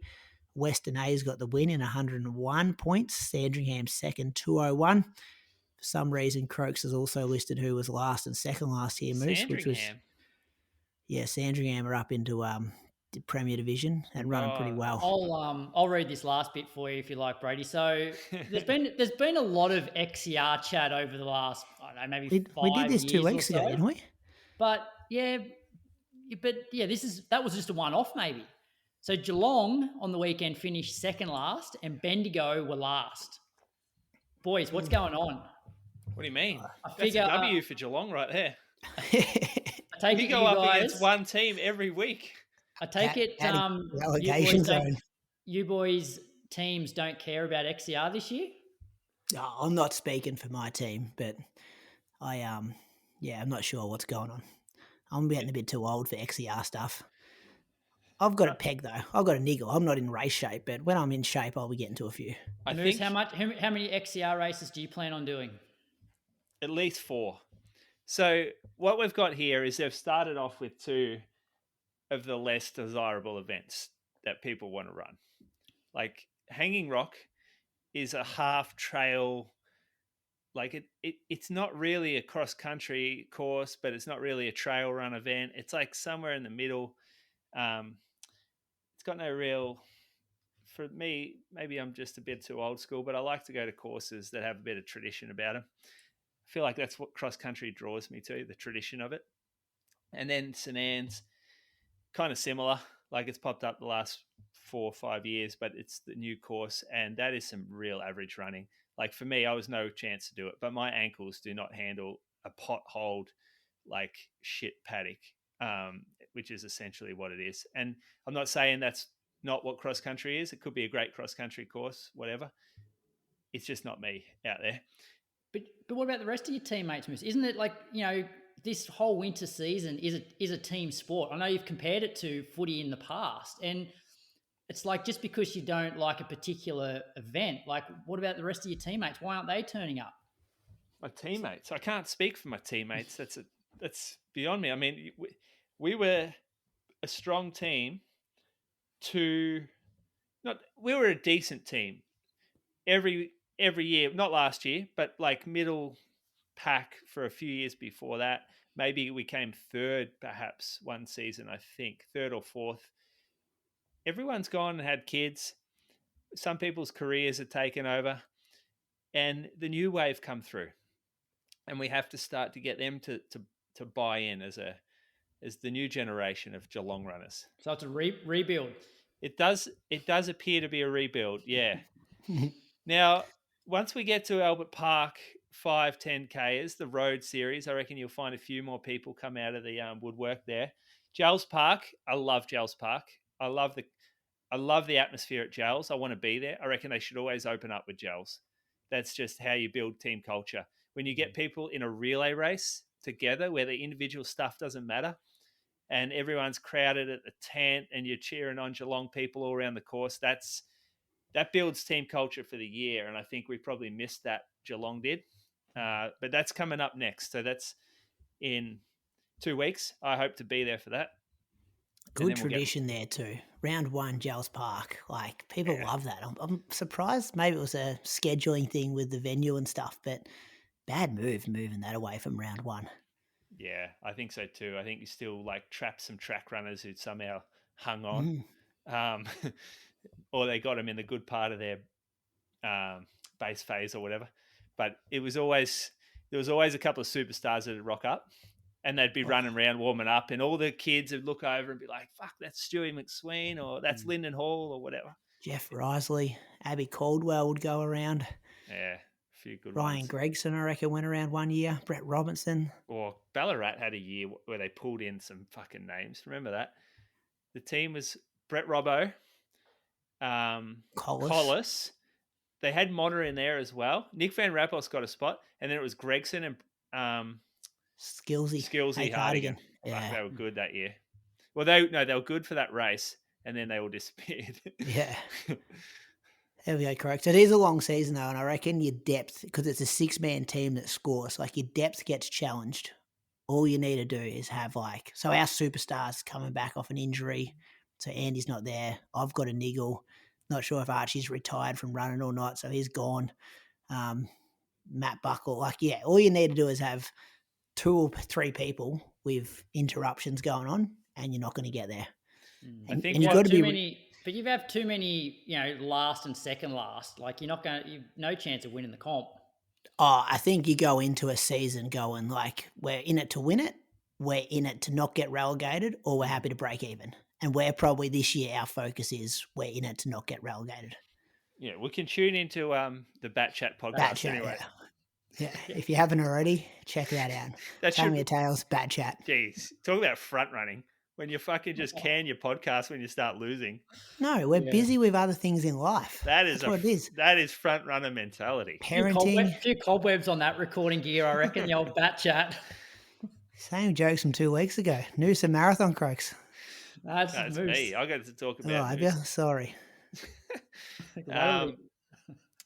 Western A's got the win in 101 points. Sandringham second, 201. For some reason, Croaks has also listed who was last and second last here, Moose. Sandringham? Sandringham are up into the Premier Division and running pretty well. I'll read this last bit for you if you like, Brady. So there's been a lot of XCR chat over the last, I don't know, maybe 5 years. We did this 2 weeks ago, didn't we? But that was just a one-off maybe. So Geelong on the weekend finished second last and Bendigo were last. Boys, what's going on? What do you mean? That's a W for Geelong right there. I take you go up against one team every week. I take it relegation zone. You boys teams don't care about XCR this year? Oh, I'm not speaking for my team, but I'm not sure what's going on. I'm getting a bit too old for XCR stuff. I've got a peg though. I've got a niggle. I'm not in race shape, but when I'm in shape, I'll be getting to a few. How many XCR races do you plan on doing? At least 4. So what we've got here is they've started off with 2 of the less desirable events that people want to run. Like Hanging Rock is a half trail. Like it's not really a cross country course, but it's not really a trail run event. It's like somewhere in the middle. It's got no real, for me, maybe I'm just a bit too old school, but I like to go to courses that have a bit of tradition about them. I feel like that's what cross country draws me to, the tradition of it. And then St. Anne's, kind of similar. Like it's popped up the last 4 or 5 years, but it's the new course, and that is some real average running. Like for me, I was no chance to do it, but my ankles do not handle a potholed like shit paddock, which is essentially what it is. And I'm not saying that's not what cross country is. It could be a great cross country course, whatever. it's just not me out there. But what about the rest of your teammates, Moose? Isn't it like, this whole winter season is a team sport? I know you've compared it to footy in the past, and it's like, just because you don't like a particular event, like, what about the rest of your teammates? Why aren't they turning up? My teammates, I can't speak for my teammates. That's beyond me. I mean, we were a strong team we were a decent team every year, not last year, but like middle pack for a few years before that. Maybe we came third, perhaps one season, I think, third or fourth. Everyone's gone and had kids. Some people's careers are taken over, and the new wave come through, and we have to start to get them to buy in as the new generation of Geelong runners. So it's a rebuild. It does appear to be a rebuild, yeah. Now, once we get to Albert Park, 5-10Kers, the road series, I reckon you'll find a few more people come out of the woodwork there. Gels Park, I love Gels Park. I love the atmosphere at Gels. I want to be there. I reckon they should always open up with Gels. That's just how you build team culture. When you get people in a relay race together where the individual stuff doesn't matter and everyone's crowded at the tent and you're cheering on Geelong people all around the course, that builds team culture for the year. And I think we probably missed that. Geelong did. But that's coming up next. So that's in 2 weeks. I hope to be there for that. Good tradition there too. Round 1, Gels Park. Like, people love that. I'm surprised. Maybe it was a scheduling thing with the venue and stuff, but bad move moving that away from round 1. Yeah, I think so too. I think you still like trap some track runners who somehow hung on. Or they got them in the good part of their base phase or whatever. But there was always a couple of superstars that would rock up and they'd be running around warming up, and all the kids would look over and be like, fuck, that's Stewie McSween, or that's Linden Hall or whatever. Jeff Risley, Abby Caldwell would go around. Yeah, a few good Ryan ones. Gregson, I reckon, went around one year. Brett Robinson. Or Ballarat had a year where they pulled in some fucking names. Remember that? The team was Brett Robbo, Collis. They had Motter in there as well. Nick Van Rappel's got a spot. And then it was Gregson and Skillsy Hardigan. Yeah. Fuck, they were good that year. Well, they were good for that race, and then they all disappeared. Yeah. There we go, correct. So it is a long season, though, and I reckon your depth, because it's a 6-man team that scores, like your depth gets challenged. All you need to do is have so our superstars coming back off an injury. So Andy's not there. I've got a niggle. Not sure if Archie's retired from running or not, so he's gone. Matt Buckle, all you need to do is have 2 or 3 people with interruptions going on, and you're not going to get there. I think you've got but you have too many, last and second last. Like, you've no chance of winning the comp. Oh, I think you go into a season going we're in it to win it, we're in it to not get relegated, or we're happy to break even. And we're probably this year, our focus is we're in it to not get relegated. Yeah, we can tune into the Bat Chat podcast anyway. Yeah, if you haven't already, check that out. Tell me your tales, Bat Chat. Jeez, talk about front running. When you fucking just can your podcast when you start losing. No, we're busy with other things in life. That's what it is. That is front runner mentality. Parenting. A few cobwebs on that recording gear, I reckon, the old Bat Chat. Same jokes from 2 weeks ago. Noosa marathon croaks. That's me. I got to talk about it. Sorry.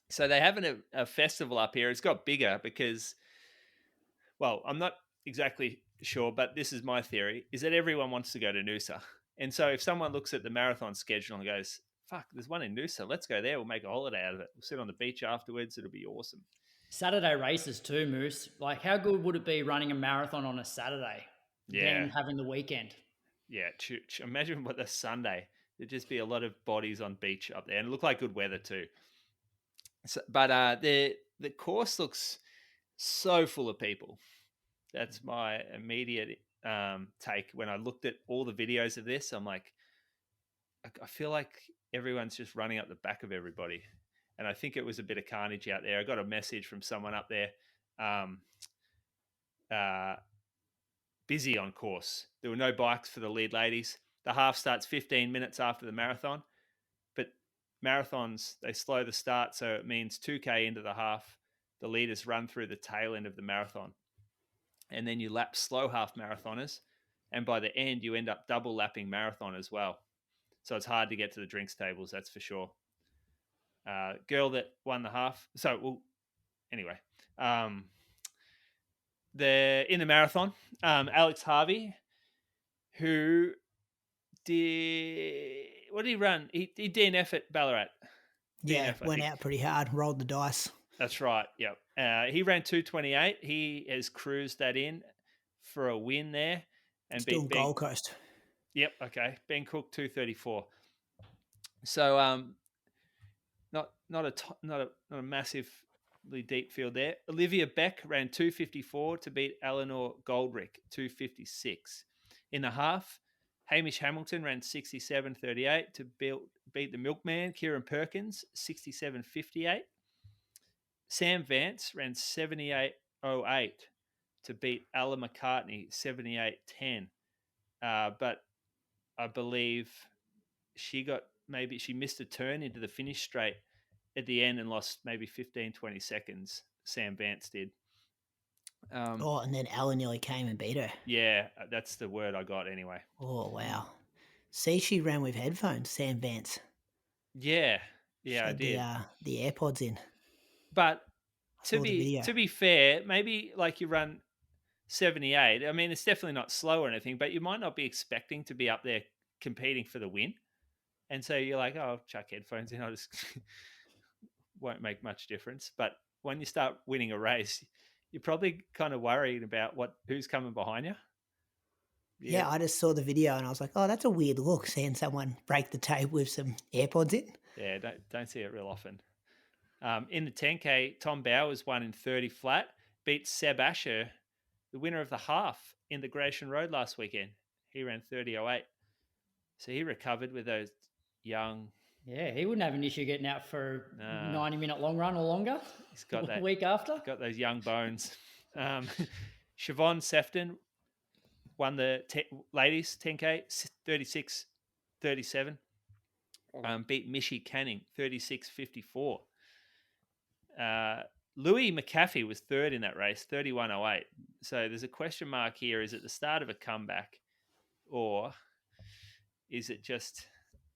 So they're having a festival up here. It's got bigger because, well, I'm not exactly sure, but this is my theory, is that everyone wants to go to Noosa. And so if someone looks at the marathon schedule and goes, fuck, there's one in Noosa, let's go there. We'll make a holiday out of it. We'll sit on the beach afterwards. It'll be awesome. Saturday races too, Moose. Like, how good would it be running a marathon on a Saturday than having the weekend? Yeah, imagine what the Sunday. There'd just be a lot of bodies on beach up there, and it looked like good weather too. So, but the course looks so full of people. That's my immediate take. When I looked at all the videos of this, I'm like, I feel like everyone's just running up the back of everybody. And I think it was a bit of carnage out there. I got a message from someone up there, busy on course. There were no bikes for the lead ladies. The half starts 15 minutes after the marathon. But marathons, they slow the start. So it means 2K into the half, the leaders run through the tail end of the marathon. And then you lap slow half marathoners. And by the end, you end up double lapping marathon as well. So it's hard to get to the drinks tables, that's for sure. Girl that won the half. So, well, anyway. In the marathon, Alex Harvey, who did... What did he run? He DNF at Ballarat. Yeah, went out pretty hard, rolled the dice. That's right, yep. He ran 2:28. He has cruised that in for a win there. And still Gold Coast. Yep, okay. Ben Cook 2:34. So not a massively deep field there. Olivia Beck ran 2:54 to beat Eleanor Goldrick 2:56. In the half, Hamish Hamilton ran 67:38 to beat the milkman Kieran Perkins 67:58. Sam Vance ran 78:08 to beat Ella McCartney 78:10. But I believe she missed a turn into the finish straight at the end and lost maybe 15, 20 seconds. Sam Vance did. And then Ella nearly came and beat her. Yeah, that's the word I got anyway. Oh, wow. See, she ran with headphones, Sam Vance. Yeah, I did. The AirPods in. But to be fair, maybe like you run 78. I mean, it's definitely not slow or anything, but you might not be expecting to be up there competing for the win. And so you're like, oh, I'll chuck headphones in. I just won't make much difference. But when you start winning a race, you're probably kind of worried about who's coming behind you. Yeah, I just saw the video and I was like, oh, that's a weird look, seeing someone break the tape with some AirPods in. Yeah, don't see it real often. In the 10K, Tom Bowers won in 30 flat, beat Seb Asher, the winner of the half in the Gratian Road last weekend. He ran 30:08. So he recovered with those young... Yeah, he wouldn't have an issue getting out for a 90-minute long run or longer. He's got that week after. Got those young bones. Siobhan Sefton won the ladies 10K 36:37. Beat Mishi Canning 36:54. Louis McAfee was third in that race, 31:08. So there's a question mark here. Is it the start of a comeback, or is it just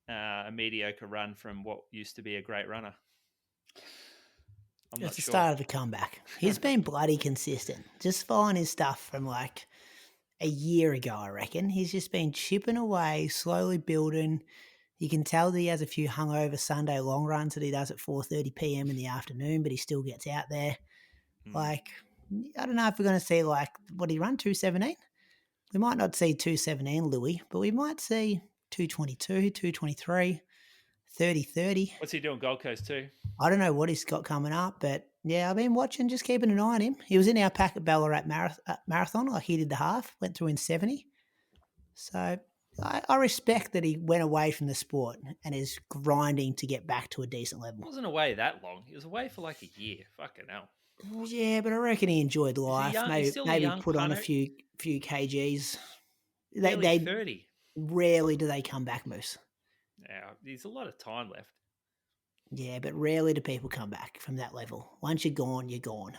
a mediocre run from what used to be a great runner? It's the start of a comeback. He's been bloody consistent. Just following his stuff from like a year ago, I reckon. He's just been chipping away, slowly building. You can tell that he has a few hungover Sunday long runs that he does at 4:30 p.m. in the afternoon, but he still gets out there. Like, I don't know if we're going to see, like, what did he run, 2:17? We might not see 2:17, Louis, but we might see 2:22, 2:23, 30:30. What's he doing Gold Coast too? I don't know what he's got coming up, but yeah, I've been watching, just keeping an eye on him. He was in our pack at Ballarat Marathon, like he did the half, went through in 70. So I respect that he went away from the sport and is grinding to get back to a decent level. He wasn't away that long. He was away for like a year. Fucking hell. Well, yeah, but I reckon he enjoyed life. Maybe put on a few kgs. They 30. Rarely do they come back, Moose. Yeah, there's a lot of time left. Yeah, but rarely do people come back from that level. Once you're gone, you're gone.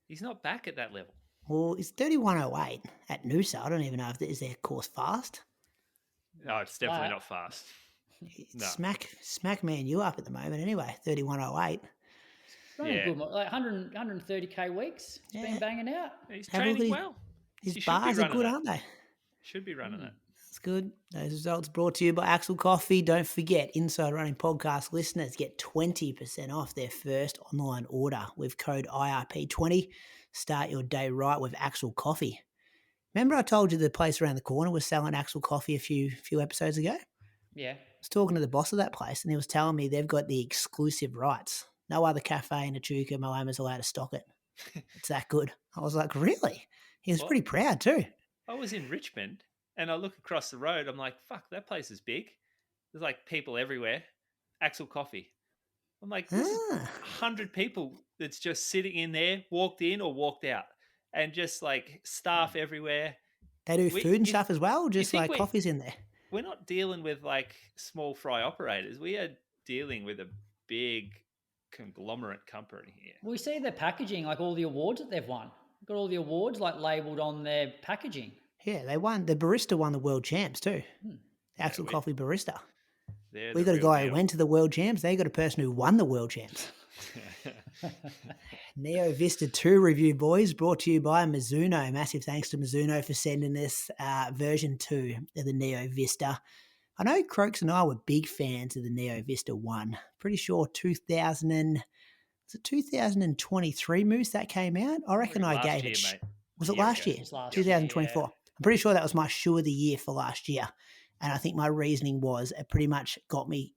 He's not back at that level. Well, it's 31:08 at Noosa. I don't even know if is their course fast. No, it's definitely not fast. No. Smack man you up at the moment anyway, 31:08. Running good, like 130k weeks. He's been banging out. He's training well. His bars are good, aren't they? Should be running that. That's good. Those results brought to you by Axel Coffee. Don't forget, Inside Running Podcast listeners get 20% off their first online order with code IRP20. Start your day right with Axel Coffee. Remember I told you the place around the corner was selling Axel Coffee a few episodes ago? Yeah. I was talking to the boss of that place and he was telling me they've got the exclusive rights. No other cafe in Echuca, Moama's allowed to stock it. It's that good. I was like, really? He was pretty proud too. I was in Richmond and I look across the road. I'm like, fuck, that place is big. There's like people everywhere. Axel Coffee. I'm like, this is 100 people that's just sitting in there, walked in or walked out. And just like staff everywhere. They do food and stuff as well, just like coffee's in there. We're not dealing with like small fry operators. We are dealing with a big conglomerate company here. We see their packaging, like all the awards that they've won. Got all the awards like labelled on their packaging. Yeah, they won. The barista won the world champs too. Actual coffee barista. We got a guy who went to the world champs. They got a person who won the world champs. Neo Vista 2 review, boys, brought to you by Mizuno. Massive thanks to Mizuno for sending this version 2 of the Neo Vista. I know Croaks and I were big fans of the Neo Vista 1. Pretty sure 2023 Moose that came out? I reckon I gave it. Mate. Was it last year? It was last 2024. year, yeah. I'm pretty sure that was my shoe of the year for last year. And I think my reasoning was it pretty much got me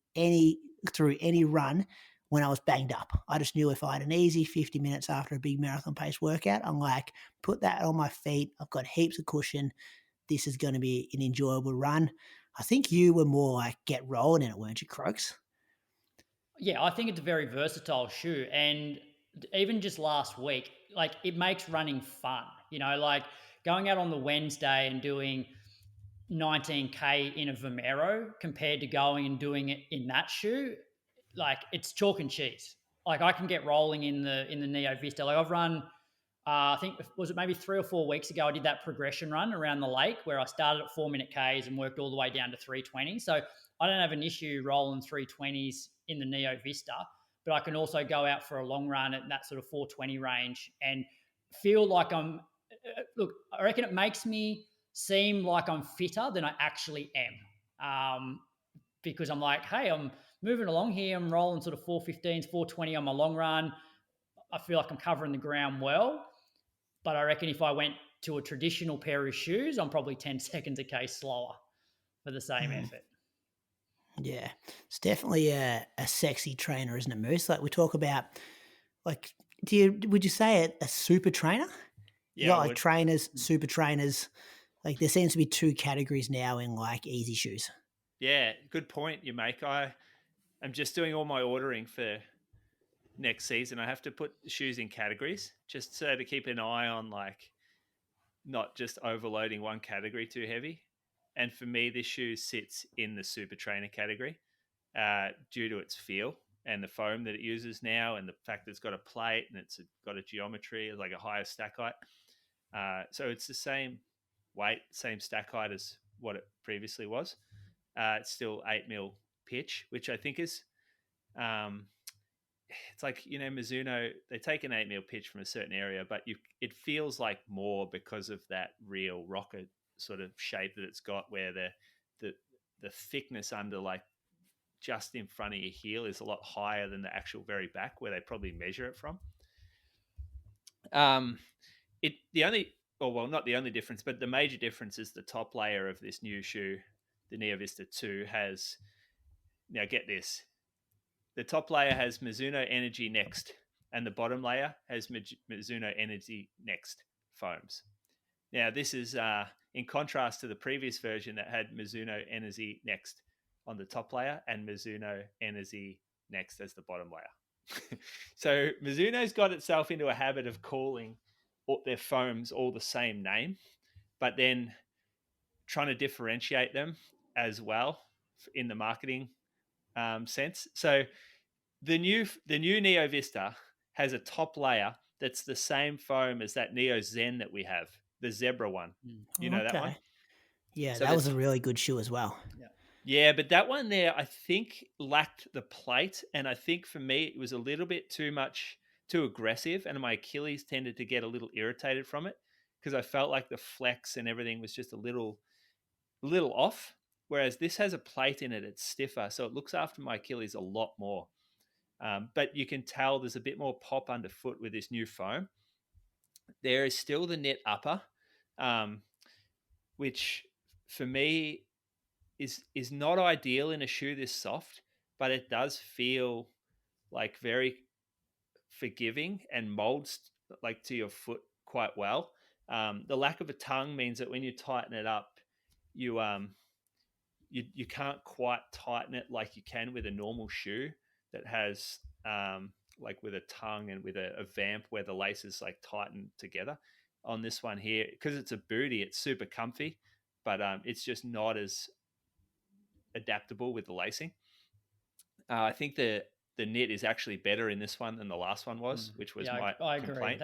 through any run when I was banged up. I just knew if I had an easy 50 minutes after a big marathon pace workout, I'm like, put that on my feet. I've got heaps of cushion. This is going to be an enjoyable run. I think you were more like get rolling in it, weren't you, Croaks? Yeah, I think it's a very versatile shoe. And even just last week, like it makes running fun. Like going out on the Wednesday and doing 19K in a Vomero compared to going and doing it in that shoe, like it's chalk and cheese. Like I can get rolling in the Neo Vista. Like I've run, I think was it maybe 3 or 4 weeks ago, I did that progression run around the lake where I started at 4-minute Ks and worked all the way down to 320. So I don't have an issue rolling 320s in the Neo Vista, but I can also go out for a long run at that sort of 420 range and feel like look, I reckon it makes me seem like I'm fitter than I actually am. Because I'm like, hey, I'm moving along here. I'm rolling sort of 415s, 420 on my long run. I feel like I'm covering the ground well. But I reckon if I went to a traditional pair of shoes, I'm probably 10 seconds a K slower for the same effort. Yeah, it's definitely a sexy trainer, isn't it, Moose? Like we talk about, like, would you say a super trainer? You got like trainers, super trainers. Like there seems to be 2 categories now in like easy shoes. Yeah, good point you make. I'm just doing all my ordering for next season. I have to put shoes in categories just so to keep an eye on like not just overloading one category too heavy. And for me, this shoe sits in the super trainer category due to its feel and the foam that it uses now and the fact that it's got a plate and it's got a geometry, like a higher stack height. So it's the same weight, same stack height as what it previously was. It's still 8mm pitch, which I think is, it's like, Mizuno, they take an 8mm pitch from a certain area, but it feels like more because of that real rocket sort of shape that it's got, where the thickness under like just in front of your heel is a lot higher than the actual very back where they probably measure it from. Not the only difference, but the major difference is the top layer of this new shoe, the Neo Vista 2 has, now get this, the top layer has Mizuno Energy Next and the bottom layer has Mizuno Energy Next foams. Now this is in contrast to the previous version that had Mizuno Energy Next on the top layer and Mizuno Energy Next as the bottom layer. So Mizuno's got itself into a habit of calling their foams all the same name, but then trying to differentiate them as well in the marketing sense. So the new Neo Vista has a top layer that's the same foam as that Neo Zen that we have, the zebra one. You know that one? Yeah, so that was a really good shoe as well. Yeah, but that one there, I think, lacked the plate. And I think for me, it was a little bit too aggressive. And my Achilles tended to get a little irritated from it because I felt like the flex and everything was just a little off. Whereas this has a plate in it, it's stiffer. So it looks after my Achilles a lot more. But you can tell there's a bit more pop underfoot with this new foam. There is still the knit upper, which for me is not ideal in a shoe this soft, but it does feel like very forgiving and molds like to your foot quite well. The lack of a tongue means that when you tighten it up, you can't quite tighten it like you can with a normal shoe that has like with a tongue and with a vamp where the laces like tighten together. On this one here, because it's a booty, it's super comfy, but it's just not as adaptable with the lacing. I think the knit is actually better in this one than the last one was, which was my I agree. complaint.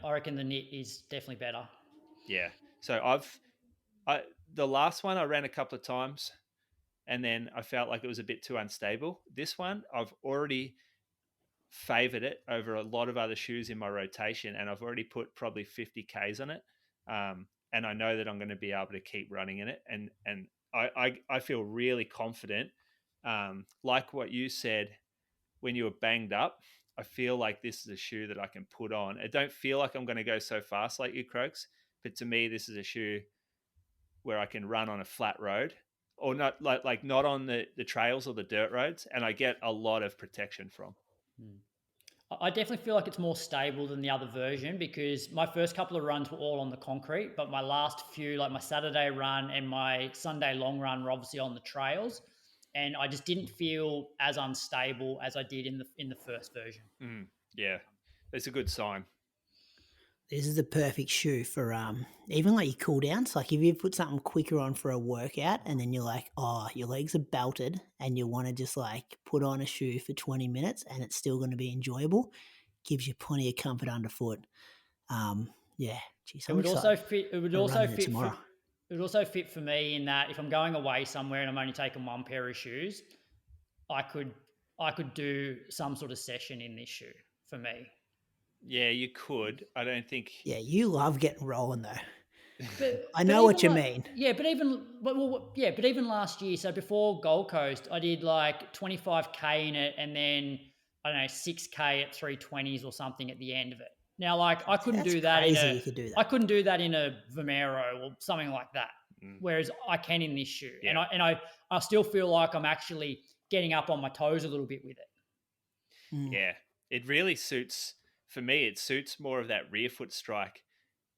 I reckon the knit is definitely better. Yeah. So the last one I ran a couple of times, and then I felt like it was a bit too unstable. This one, I've already favored it over a lot of other shoes in my rotation, and I've already put probably 50 Ks on it. And I know that I'm going to be able to keep running in it. And I feel really confident. Like what you said, when you were banged up, I feel like this is a shoe that I can put on. I don't feel like I'm going to go so fast like you, Croaks, but to me, this is a shoe where I can run on a flat road, or not like not on the trails or the dirt roads, and I get a lot of protection from. I definitely feel like it's more stable than the other version, because my first couple of runs were all on the concrete, but my last few, like my Saturday run and my Sunday long run, were obviously on the trails, and I just didn't feel as unstable as I did in the first version. Yeah, it's a good sign. This is the perfect shoe for even like your cool downs. Like if you put something quicker on for a workout and then you're like, oh, your legs are belted and you want to just like put on a shoe for 20 minutes and it's still going to be enjoyable, gives you plenty of comfort underfoot. Yeah, geez, It would also fit. It would also fit for me in that if I'm going away somewhere and I'm only taking one pair of shoes, I could do some sort of session in this shoe for me. Yeah, you could. I don't think. Yeah, you love getting rolling though. But I know what you mean. Yeah, but even last year, so before Gold Coast, I did like 25K in it, and then I don't know 6K at 320s or something at the end of it. Now, like I couldn't do that I couldn't do that in a Vomero or something like that. Whereas I can in this shoe, yeah. and I still feel like I'm actually getting up on my toes a little bit with it. Yeah, it really suits. For me, it suits more of that rear foot strike,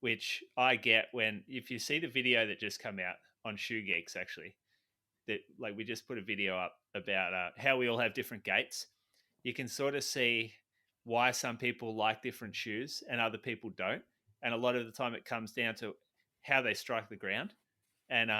which I get if you see the video that just come out on Shoe Geeks, actually, that like we just put a video up about how we all have different gaits. You can sort of see why some people like different shoes and other people don't. And a lot of the time it comes down to how they strike the ground. And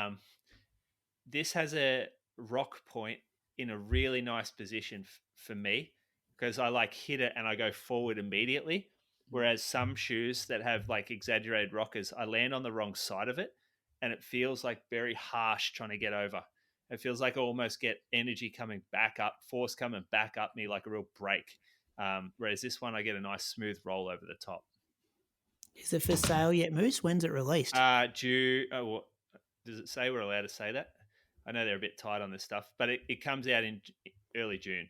this has a rock point in a really nice position for me, because I like hit it and I go forward immediately. Whereas some shoes that have like exaggerated rockers, I land on the wrong side of it and it feels like very harsh trying to get over. It feels like I almost get energy coming back up, force coming back up me like a real brake. Whereas this one, I get a nice smooth roll over the top. Is it for sale yet, Moose? When's it released? Does it say we're allowed to say that? I know they're a bit tight on this stuff, but it comes out in early June.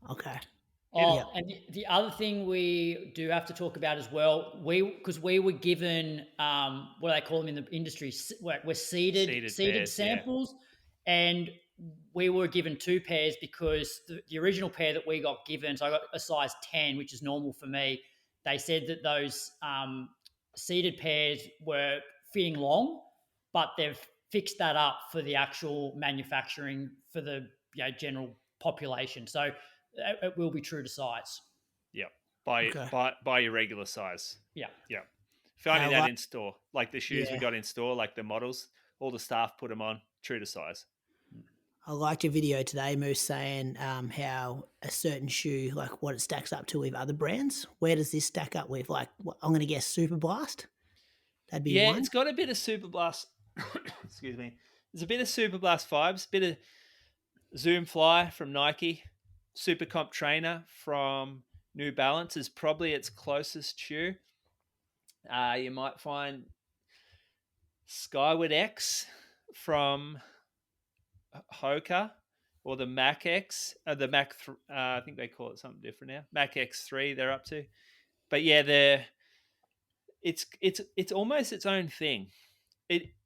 Okay. And the other thing we do have to talk about as well, because we were given what they call them in the industry, we're seeded pairs, samples, and we were given 2 pairs because the original pair that we got given, so I got a size 10, which is normal for me. They said that those seeded pairs were fitting long, but they've fixed that up for the actual manufacturing for the general population. So it will be true to size. Yeah, by your regular size. Yeah. Finding that in store, like the shoes we got in store, like the models, all the staff put them on, true to size. I liked your video today, Moose, saying how a certain shoe, like what it stacks up to with other brands. Where does this stack up with? Like, I'm going to guess Super Blast. That'd be one. It's got a bit of Super Blast. Excuse me. There's a bit of Super Blast vibes, bit of Zoom Fly from Nike, Super Comp Trainer from New Balance is probably its closest shoe. You might find Skyward X from Hoka, or the Mac X, the Mac. I think they call it something different now. Mac X3 they're up to, but yeah, it's almost its own thing.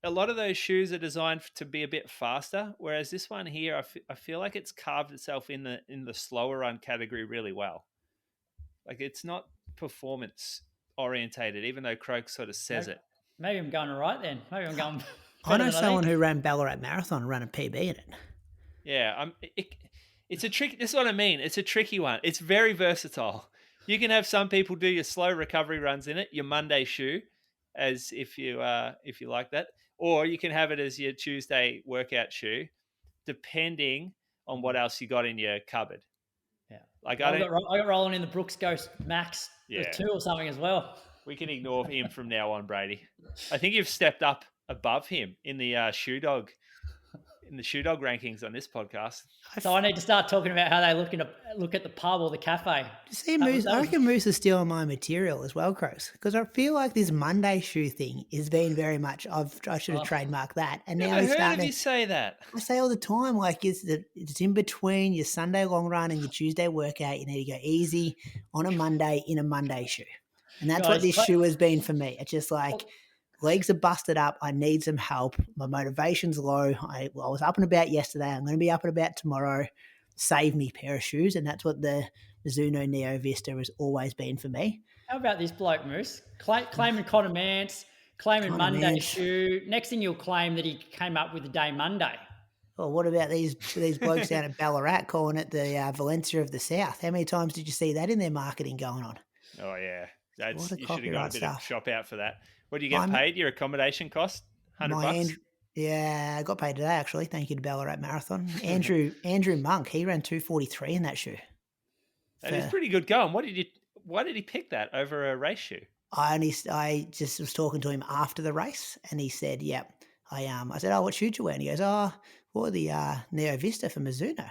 A lot of those shoes are designed to be a bit faster, whereas this one here, I feel like it's carved itself in the slower run category really well. Like it's not performance orientated, even though Croaks sort of says it. Maybe I'm going right then. Maybe I'm going. I know someone who ran Ballarat Marathon and ran a PB in it. Yeah, it's a trick. This is what I mean. It's a tricky one. It's very versatile. You can have some people do your slow recovery runs in it, your Monday shoe, as if you like that, or you can have it as your Tuesday workout shoe, depending on what else you got in your cupboard. Yeah. Like I got rolling in the Brooks Ghost Max Yeah. 2 or something as well. We can ignore him from now on, Brady. I think you've stepped up above him in the shoe dog rankings on this podcast. So I need to start talking about how they look at the pub or the cafe. See, Moose, I reckon Moose is stealing my material as well, Croaks, because I feel like this Monday shoe thing has been very much. I should have trademarked that, and now he's starting. Heard you say that. I say all the time, like it's in between your Sunday long run and your Tuesday workout. You need to go easy on a Monday in a Monday shoe, and that's what this shoe has been for me. It's just like. Legs are busted up. I need some help. My motivation's low. I was up and about yesterday. I'm going to be up and about tomorrow. Save me pair of shoes. And that's what the Mizuno Neo Vista has always been for me. How about this bloke, Moose? Claiming Conor Mance, claiming Monday shoe. Next thing you'll claim that he came up with the day Monday. Well, what about these blokes down at Ballarat calling it the Valencia of the South? How many times did you see that in their marketing going on? Oh, yeah. You should have got a bit of shop out for that. What do you get paid? Your accommodation cost? $100? Yeah, I got paid today, actually. Thank you to Ballarat Marathon. Andrew Monk, he ran 2:43 in that shoe. That is pretty good going. Why did he pick that over a race shoe? I just was talking to him after the race, and he said, "Yep." I said, "Oh, what shoe do you wear?" And he goes, "Oh, well, the Neo Vista for Mizuno."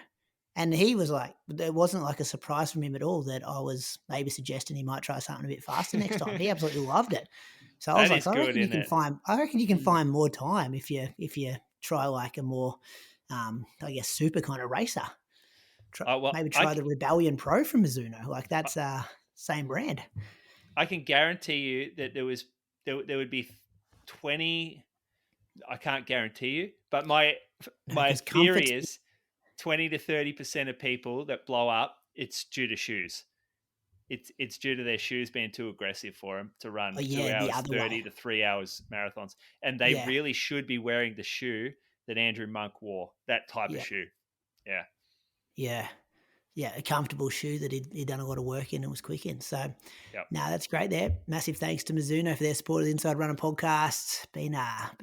And he was like, it wasn't like a surprise from him at all that I was maybe suggesting he might try something a bit faster next time. He absolutely loved it. So I was like, I reckon you can find more time if you try like a more, super kind of racer. Maybe try the Rebellion Pro from Mizuno. Like that's same brand. I can guarantee you that there would be 20. I can't guarantee you, but my theory is 20 to 30% of people that blow up, it's due to shoes. It's due to their shoes being too aggressive for them to run 2 hours 30 to 3 hours marathons. And they really should be wearing the shoe that Andrew Monk wore, that type of shoe. Yeah. Yeah. Yeah, a comfortable shoe that he'd done a lot of work in and was quick in. So, no, that's great there. Massive thanks to Mizuno for their support of the Inside Runner podcast. Been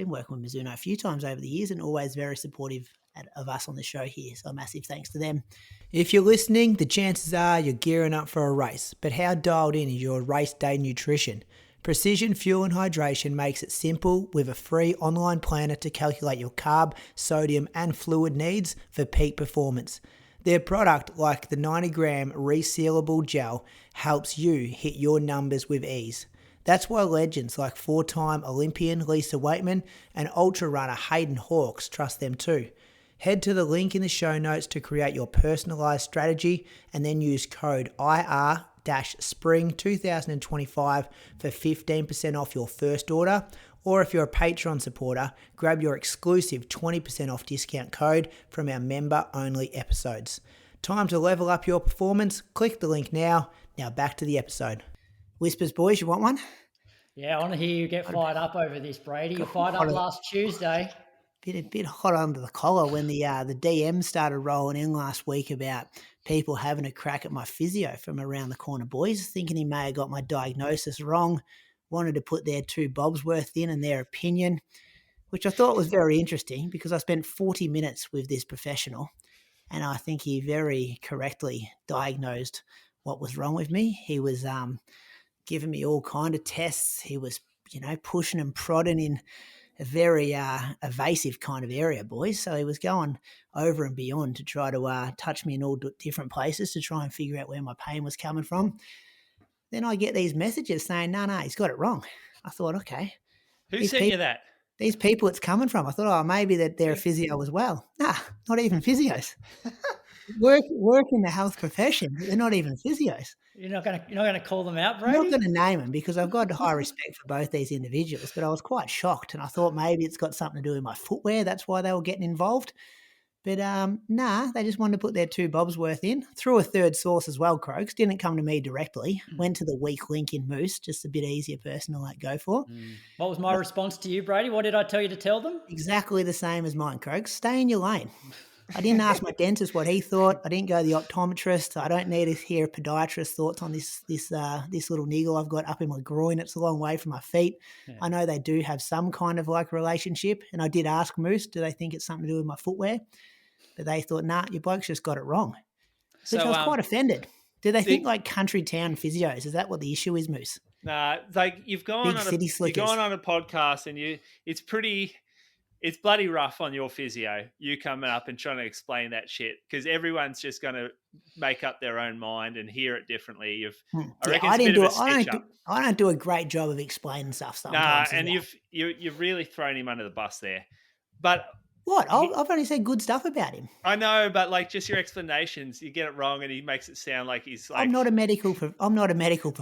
working with Mizuno a few times over the years and always very supportive of us on the show here. So massive thanks to them. If you're listening, the chances are you're gearing up for a race. But how dialed in is your race day nutrition? Precision Fuel and Hydration makes it simple with a free online planner to calculate your carb, sodium and fluid needs for peak performance. Their product, like the 90-gram resealable gel, helps you hit your numbers with ease. That's why legends like 4-time Olympian Lisa Waitman and ultra runner Hayden Hawks trust them too. Head to the link in the show notes to create your personalised strategy and then use code IR-SPRING2025 for 15% off your first order. Or if you're a Patreon supporter, grab your exclusive 20% off discount code from our member-only episodes. Time to level up your performance. Click the link now. Now back to the episode. Whispers, boys, you want one? Yeah, I want to hear you get fired up over this, Brady. You fired up last Tuesday. Bit hot under the collar when the DMs started rolling in last week about people having a crack at my physio from around the corner, boys, thinking he may have got my diagnosis wrong. Wanted to put their 2 bobs worth in and their opinion, which I thought was very interesting because I spent 40 minutes with this professional and I think he very correctly diagnosed what was wrong with me. He was giving me all kind of tests. He was, pushing and prodding in a very evasive kind of area, boys. So he was going over and beyond to try to touch me in all different places to try and figure out where my pain was coming from. Then I get these messages saying, no, he's got it wrong. I thought, okay. Who sent you that? These people it's coming from. I thought, maybe that they're a physio as well. Nah, not even physios. work in the health profession. They're not even physios. You're not gonna call them out, Brady? I'm not going to name them because I've got high respect for both these individuals, but I was quite shocked and I thought maybe it's got something to do with my footwear. That's why they were getting involved. But they just wanted to put their 2 bobs worth in. Through a third source as well, Croaks. Didn't come to me directly. Went to the weak link in Moose, just a bit easier person to go for. What was my response to you, Brady? What did I tell you to tell them? Exactly the same as mine, Croaks. Stay in your lane. I didn't ask my dentist what he thought. I didn't go to the optometrist. I don't need to hear a podiatrist's thoughts on this little niggle I've got up in my groin. It's a long way from my feet. Yeah. I know they do have some kind of relationship. And I did ask Moose, do they think it's something to do with my footwear? but they thought, nah, your bloke's just got it wrong. Which So, I was quite offended. Do they think like country town physios? Is that what the issue is, Moose? Nah, like you've gone on a podcast and it's bloody rough on your physio. You coming up and trying to explain that shit because everyone's just going to make up their own mind and hear it differently. I don't do a great job of explaining stuff sometimes. Nah, and you've really thrown him under the bus there. But what? I've only said good stuff about him. I know, but like just your explanations, you get it wrong, and he makes it sound like he's like. I'm not a medical professional.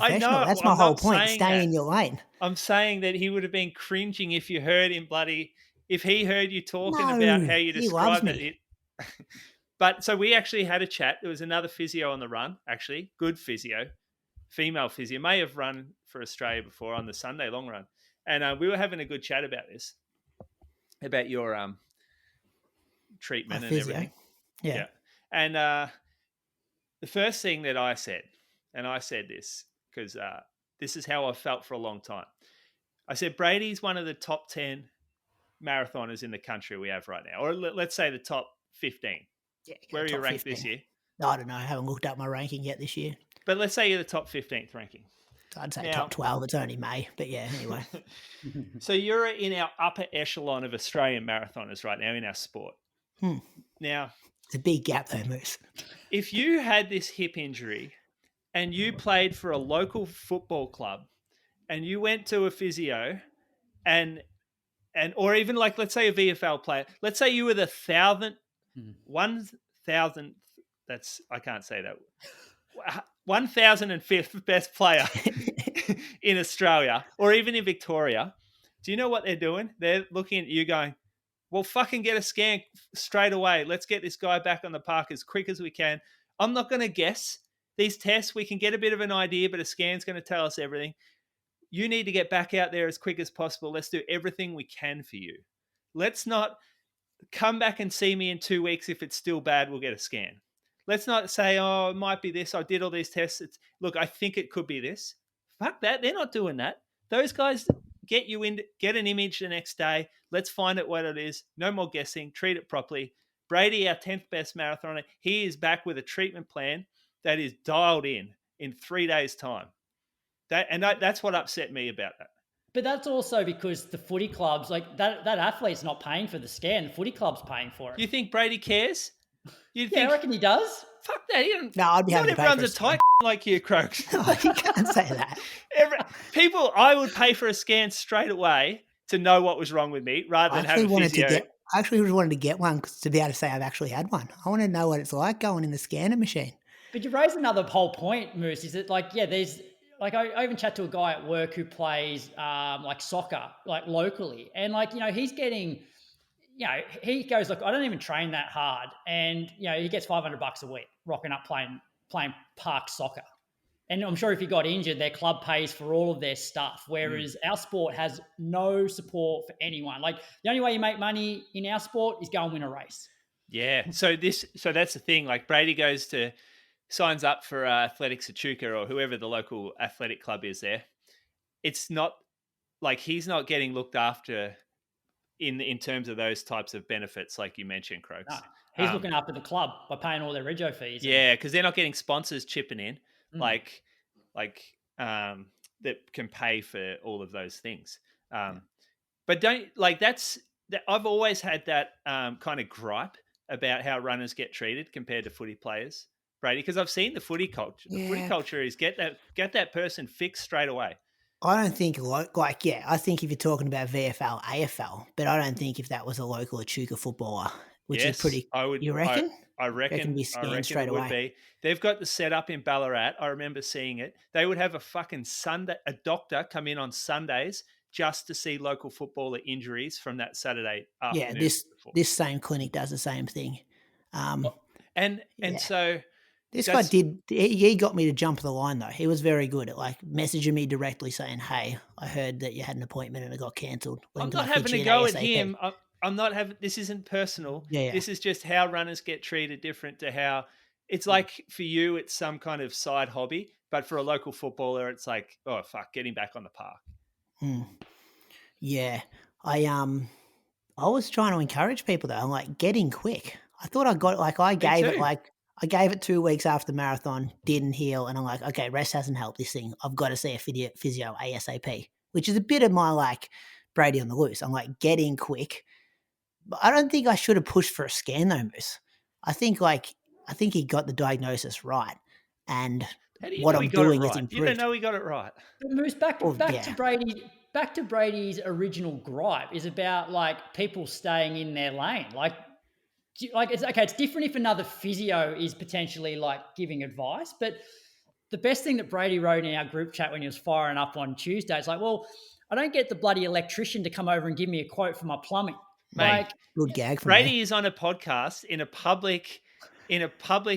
I know, that's my whole point. Stay in your lane. I'm saying that he would have been cringing if you heard him if he heard you talking about how you described it. But so we actually had a chat. There was another physio on the run, actually, good physio, female physio, may have run for Australia before on the Sunday long run, and we were having a good chat about this, about your treatment and everything. Yeah. And the first thing that I said, and I said this because this is how I felt for a long time. I said, Brady's one of the top 10 marathoners in the country we have right now, or let's say the top 15. Yeah, where are you ranked 15 this year? I don't know. I haven't looked up my ranking yet this year. But let's say you're the top 15th ranking. I'd say top 12. It's only May, but yeah, anyway. So you're in our upper echelon of Australian marathoners right now in our sport. Now, it's a big gap though, Moose. If you had this hip injury and you played for a local football club and you went to a physio or even like, let's say a VFL player, let's say you were the 1,000th, I can't say that, 1,005th best player in Australia or even in Victoria, do you know what they're doing? They're looking at you going, well, fucking get a scan straight away. Let's get this guy back on the park as quick as we can. I'm not going to guess. These tests, we can get a bit of an idea, but a scan's going to tell us everything. You need to get back out there as quick as possible. Let's do everything we can for you. Let's not come back and see me in 2 weeks. If it's still bad, we'll get a scan. Let's not say, oh, it might be this. I did all these tests. Look, I think it could be this. Fuck that. They're not doing that. Those guys get you in, get an image the next day. Let's find out what it is. No more guessing. Treat it properly. Brady, our 10th best marathoner, he is back with a treatment plan that is dialed in 3 days' time. That's what upset me about that. But that's also because the footy clubs, like that athlete's not paying for the scan. The footy club's paying for it. You think Brady cares? I reckon he does. Fuck that. He doesn't. No, I'd be happy to pay for everyone's a tight like you, Croaks. No, you can't say that. I would pay for a scan straight away to know what was wrong with me rather than have a physio. I actually just wanted to get one to be able to say I've actually had one. I want to know what it's like going in the scanner machine. But you raise another whole point, Moose, is that there's like I even chat to a guy at work who plays like soccer, like locally. And he's getting, he goes, look, I don't even train that hard. And, he gets $500 a week rocking up playing park soccer. And I'm sure if he got injured, their club pays for all of their stuff. Whereas our sport has no support for anyone. Like the only way you make money in our sport is go and win a race. Yeah. So that's the thing. Like Brady signs up for Athletics Echuca or whoever the local athletic club is there. It's not like he's not getting looked after in terms of those types of benefits like you mentioned, Croaks. No, he's looking after the club by paying all their rego fees. Yeah, because they're not getting sponsors chipping in like that can pay for all of those things. But I've always had that kind of gripe about how runners get treated compared to footy players, Brady, because I've seen the footy culture. The footy culture is get that person fixed straight away. I don't think I think if you're talking about VFL, AFL, but I don't think if that was a local Echuca footballer, which is pretty. You reckon? I reckon be scanned straight away. Would be. They've got the setup in Ballarat. I remember seeing it. They would have a doctor come in on Sundays just to see local footballer injuries from that Saturday afternoon. Yeah, this same clinic does the same thing. So this guy he got me to jump the line though. He was very good at messaging me directly saying, "Hey, I heard that you had an appointment and it got cancelled." I'm not having to go at him. I'm not having. This isn't personal. Yeah. This is just how runners get treated different to how it's like for you. It's some kind of side hobby, but for a local footballer, it's like, oh fuck, get him back on the park. Yeah, I was trying to encourage people though. I'm like, get in quick. I thought I got I too. gave it 2 weeks after the marathon, didn't heal, and I'm like, okay, rest hasn't helped this thing. I've got to see a physio ASAP, which is a bit of my like Brady on the loose. I'm like, get in quick. But I don't think I should have pushed for a scan though, Moose. I think he got the diagnosis right, and How do you what know he I'm got it doing is right? You don't improved. know he got it right. But Moose, Well, back to yeah, Brady's original gripe is about like people staying in their lane. Like it's okay. It's different if another physio is potentially like giving advice, but the best thing that Brady wrote in our group chat when he was firing up on Tuesday, it's like, well, I don't get the bloody electrician to come over and give me a quote for my plumbing. Mate, Like, good gag from Brady me. is on a podcast in a public Yeah,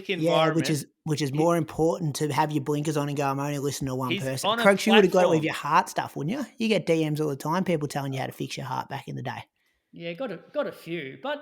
environment. which is more important to have your blinkers on and go, I'm only listening to one He's person. on a Croaks, you would have got it with platform. your heart stuff, wouldn't you? You get DMs all the time, people telling you how to fix your heart back in the day. yeah, got a few, but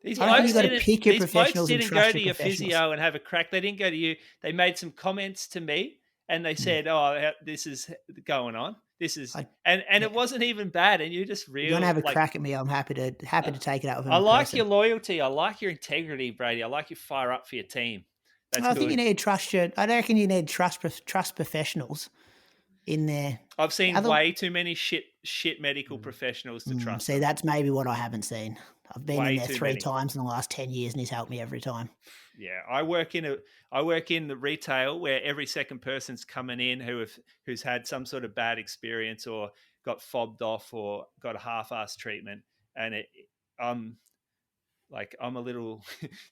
These I reckon blokes you got to didn't. pick your These blokes professionals and didn't go trust to your your professionals. physio and have a crack. They didn't go to you. They made some comments to me, and they said, "Oh, this is going on. This is," and Yeah. it wasn't even bad. And you just You're gonna have a like. crack at me. I'm happy to take it up with him I in like person. your loyalty. I like your integrity, Brady. I like you fire up for your team. That's I good. think you need to trust I don't reckon you need trust professionals in there. I've seen way too many shit medical professionals to trust See, them. that's maybe what I haven't seen. I've been in Way there too 3 many. times in the last 10 years, and he's helped me every time. Yeah, I work in the retail where every second person's coming in who's had some sort of bad experience or got fobbed off or got a half-assed treatment, and I'm a little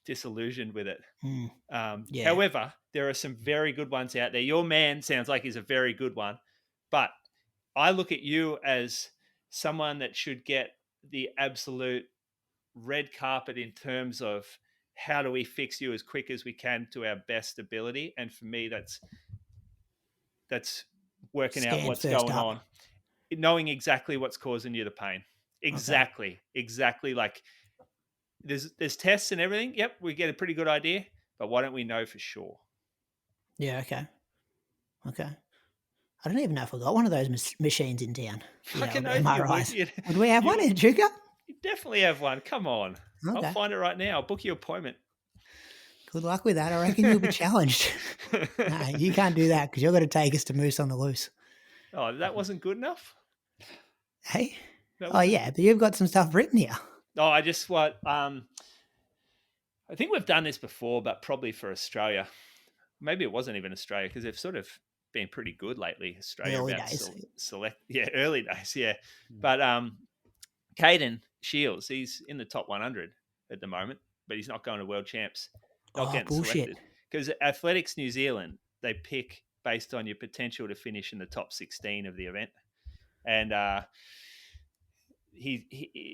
disillusioned with it. Yeah. However, there are some very good ones out there. Your man sounds like he's a very good one, but I look at you as someone that should get the absolute red carpet in terms of how do we fix you as quick as we can to our best ability. And for me, that's working out what's going on, knowing exactly what's causing you the pain. Exactly. Like there's tests and everything. Yep, we get a pretty good idea, but why don't we know for sure? Yeah. Okay. I don't even know if I got one of those machines in town. Fucking MRIs. Would we have one in Chuka? You definitely have one. Come on. Okay. I'll find it right now. I'll book your appointment. Good luck with that. I reckon you'll be challenged. No, you can't do that because you're going to take us to Moose on the Loose. Oh, that wasn't good enough? Hey? Yeah, but you've got some stuff written here. Oh, I think we've done this before, but probably for Australia. Maybe it wasn't even Australia because they've sort of been pretty good lately. Australia early about days. Early days, yeah. But Caden Shields, he's in the top 100 at the moment, but he's not going to World Champs. Not getting selected because Athletics New Zealand, they pick based on your potential to finish in the top 16 of the event, and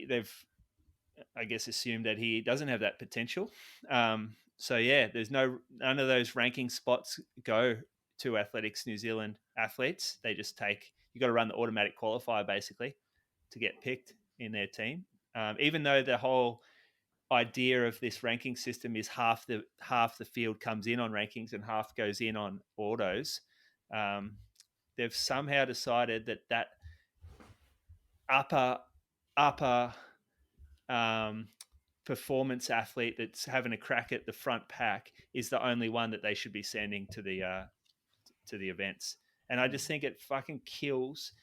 they've, I guess, assumed that he doesn't have that potential. So yeah, there's none of those ranking spots go to Athletics New Zealand athletes. They just you got to run the automatic qualifier basically to get picked in their team. Even though the whole idea of this ranking system is half the field comes in on rankings and half goes in on autos, they've somehow decided that upper performance athlete that's having a crack at the front pack is the only one that they should be sending to the events. And I just think it fucking kills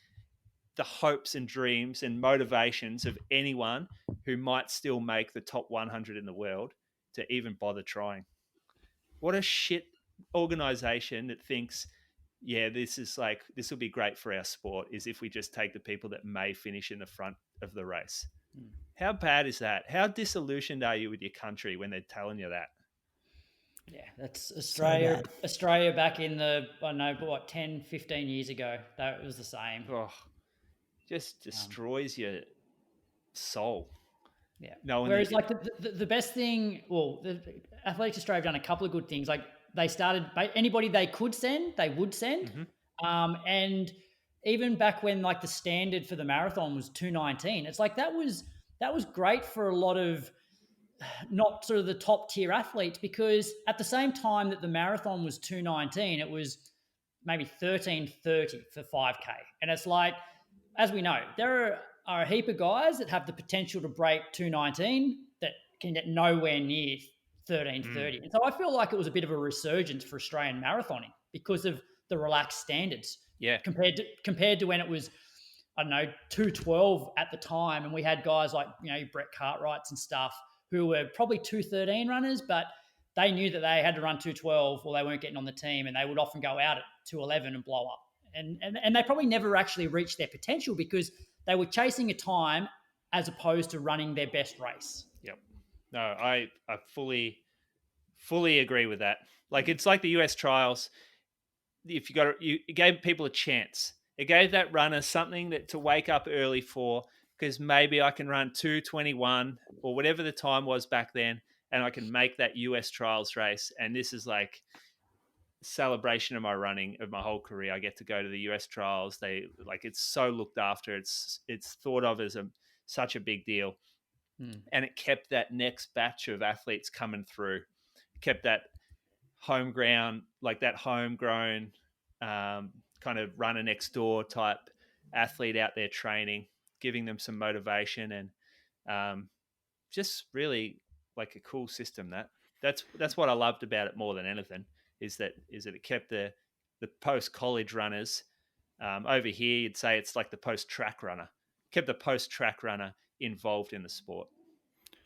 the hopes and dreams and motivations of anyone who might still make the top 100 in the world to even bother trying. What a shit organization that thinks, yeah, this will be great for our sport, is if we just take the people that may finish in the front of the race. How bad is that? How disillusioned are you with your country when they're telling you that? Yeah, that's Australia. So Australia back in 10, 15 years ago, that was the same. Oh, just destroys your soul. Yeah. Whereas like the best thing, the Athletics Australia have done a couple of good things. Like they started, anybody they could send, they would send. Mm-hmm. And even back when like the standard for the marathon was 2:19, it's like that was great for a lot of not sort of the top tier athletes, because at the same time that the marathon was 2:19, it was maybe 13:30 for 5K. And it's like, as we know, there are a heap of guys that have the potential to break 2:19 that can get nowhere near 13:30. And so I feel like it was a bit of a resurgence for Australian marathoning because of the relaxed standards. Yeah. Compared to when it was, I don't know, 2:12 at the time, and we had guys like, Brett Cartwrights and stuff who were probably 2:13 runners, but they knew that they had to run 2:12 or they weren't getting on the team, and they would often go out at 2:11 and blow up. And they probably never actually reached their potential because they were chasing a time as opposed to running their best race. Yep. No, I fully agree with that. Like, it's like the US trials. If you gave people a chance. It gave that runner something to wake up early for, because maybe I can run 2:21 or whatever the time was back then, and I can make that US trials race. And this is like celebration of my running of my whole career. I get to go to the US trials. It's so looked after. It's thought of as such a big deal. And it kept that next batch of athletes coming through, kept that homegrown, like that homegrown kind of runner next door type athlete out there training, giving them some motivation, and just really like a cool system. That's what I loved about it more than anything, is that it kept the post-college runners, over here you'd say it's like the post-track runner, kept the post-track runner involved in the sport.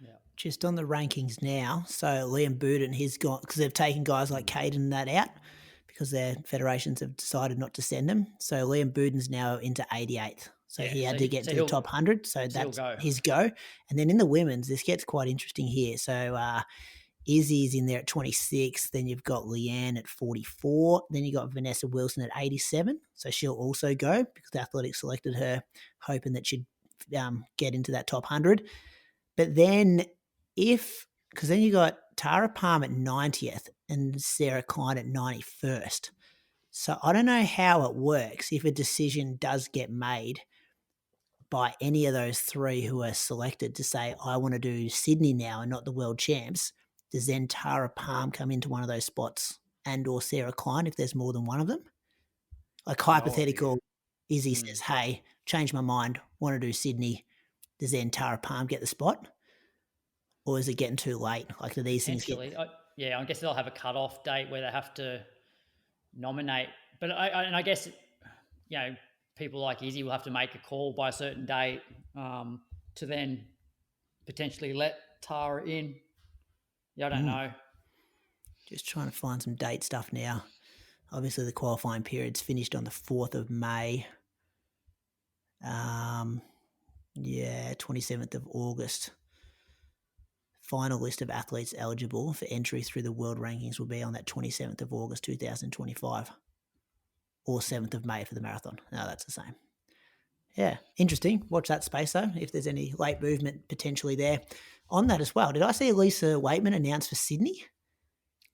Yeah. Just on the rankings now, so Liam Buden, he's gone, because they've taken guys like Caden and that out because their federations have decided not to send them. So Liam Buden's now into 88th. So he had to get to the top 100. So that's his go. And then in the women's, this gets quite interesting here. So Izzy's in there at 26. Then you've got Leanne at 44. Then you got Vanessa Wilson at 87. So she'll also go because the Athletics selected her, hoping that she'd get into that top 100. But then because then you got Tara Palm at 90th and Sarah Klein at 91st. So I don't know how it works if a decision does get made by any of those three who are selected to say, I want to do Sydney now and not the world champs. Does then Tara Palm come into one of those spots, and or Sarah Klein if there's more than one of them? Like hypothetical, Izzy says, hey, change my mind, want to do Sydney. Does then Tara Palm get the spot? Or is it getting too late? Like, do these things get... I guess they'll have a cut-off date where they have to nominate. But I guess, people like Izzy will have to make a call by a certain date to then potentially let Tara in. Yeah, I don't know. Just trying to find some date stuff now. Obviously, the qualifying period's finished on the 4th of May. 27th of August. Final list of athletes eligible for entry through the world rankings will be on that 27th of August 2025 or 7th of May for the marathon. No, that's the same. Yeah, interesting. Watch that space, though, if there's any late movement potentially there. On that as well, did I see Lisa Waitman announced for Sydney?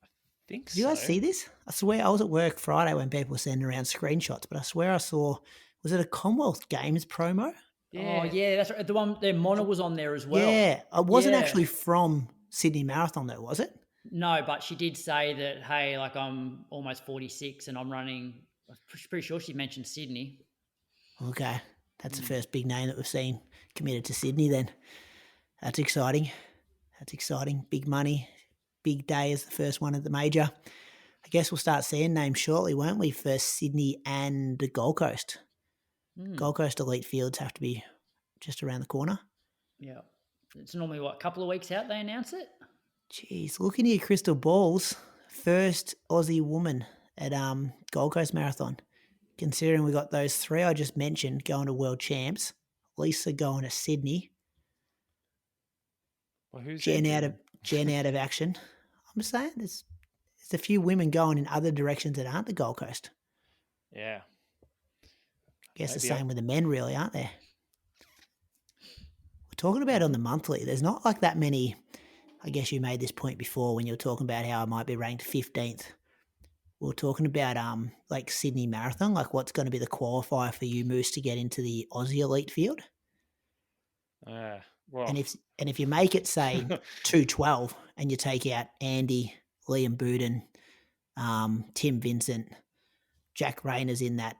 I think so. Did you guys see this? I swear I was at work Friday when people were sending around screenshots, but I swear I saw, was it a Commonwealth Games promo? Yeah. Oh, yeah, that's right. The one, their monitor was on there as well. Yeah, it wasn't actually from Sydney Marathon though, was it? No, but she did say that, hey, like I'm almost 46 and I'm running, I'm pretty sure she mentioned Sydney. Okay, that's the first big name that we've seen committed to Sydney then. That's exciting. Big money, big day is the first one at the major. I guess we'll start seeing names shortly, won't we, for Sydney and the Gold Coast. Gold Coast elite fields have to be just around the corner. Yeah. It's normally, a couple of weeks out they announce it? Jeez, look into your crystal balls. First Aussie woman at Gold Coast Marathon. Considering we got those three I just mentioned going to world champs. Lisa going to Sydney. Well, who's Jen out of action. I'm just saying there's a few women going in other directions that aren't the Gold Coast. Yeah. Guess maybe the same with the men, really, aren't there? We're talking about on the monthly. There's not like that many. I guess you made this point before when you were talking about how I might be ranked 15th. We were talking about like Sydney Marathon, like what's going to be the qualifier for you, Moose, to get into the Aussie elite field. Well. And if you make it say 2:12 and you take out Andy, Liam Buden, Tim Vincent, Jack Rayner's in that,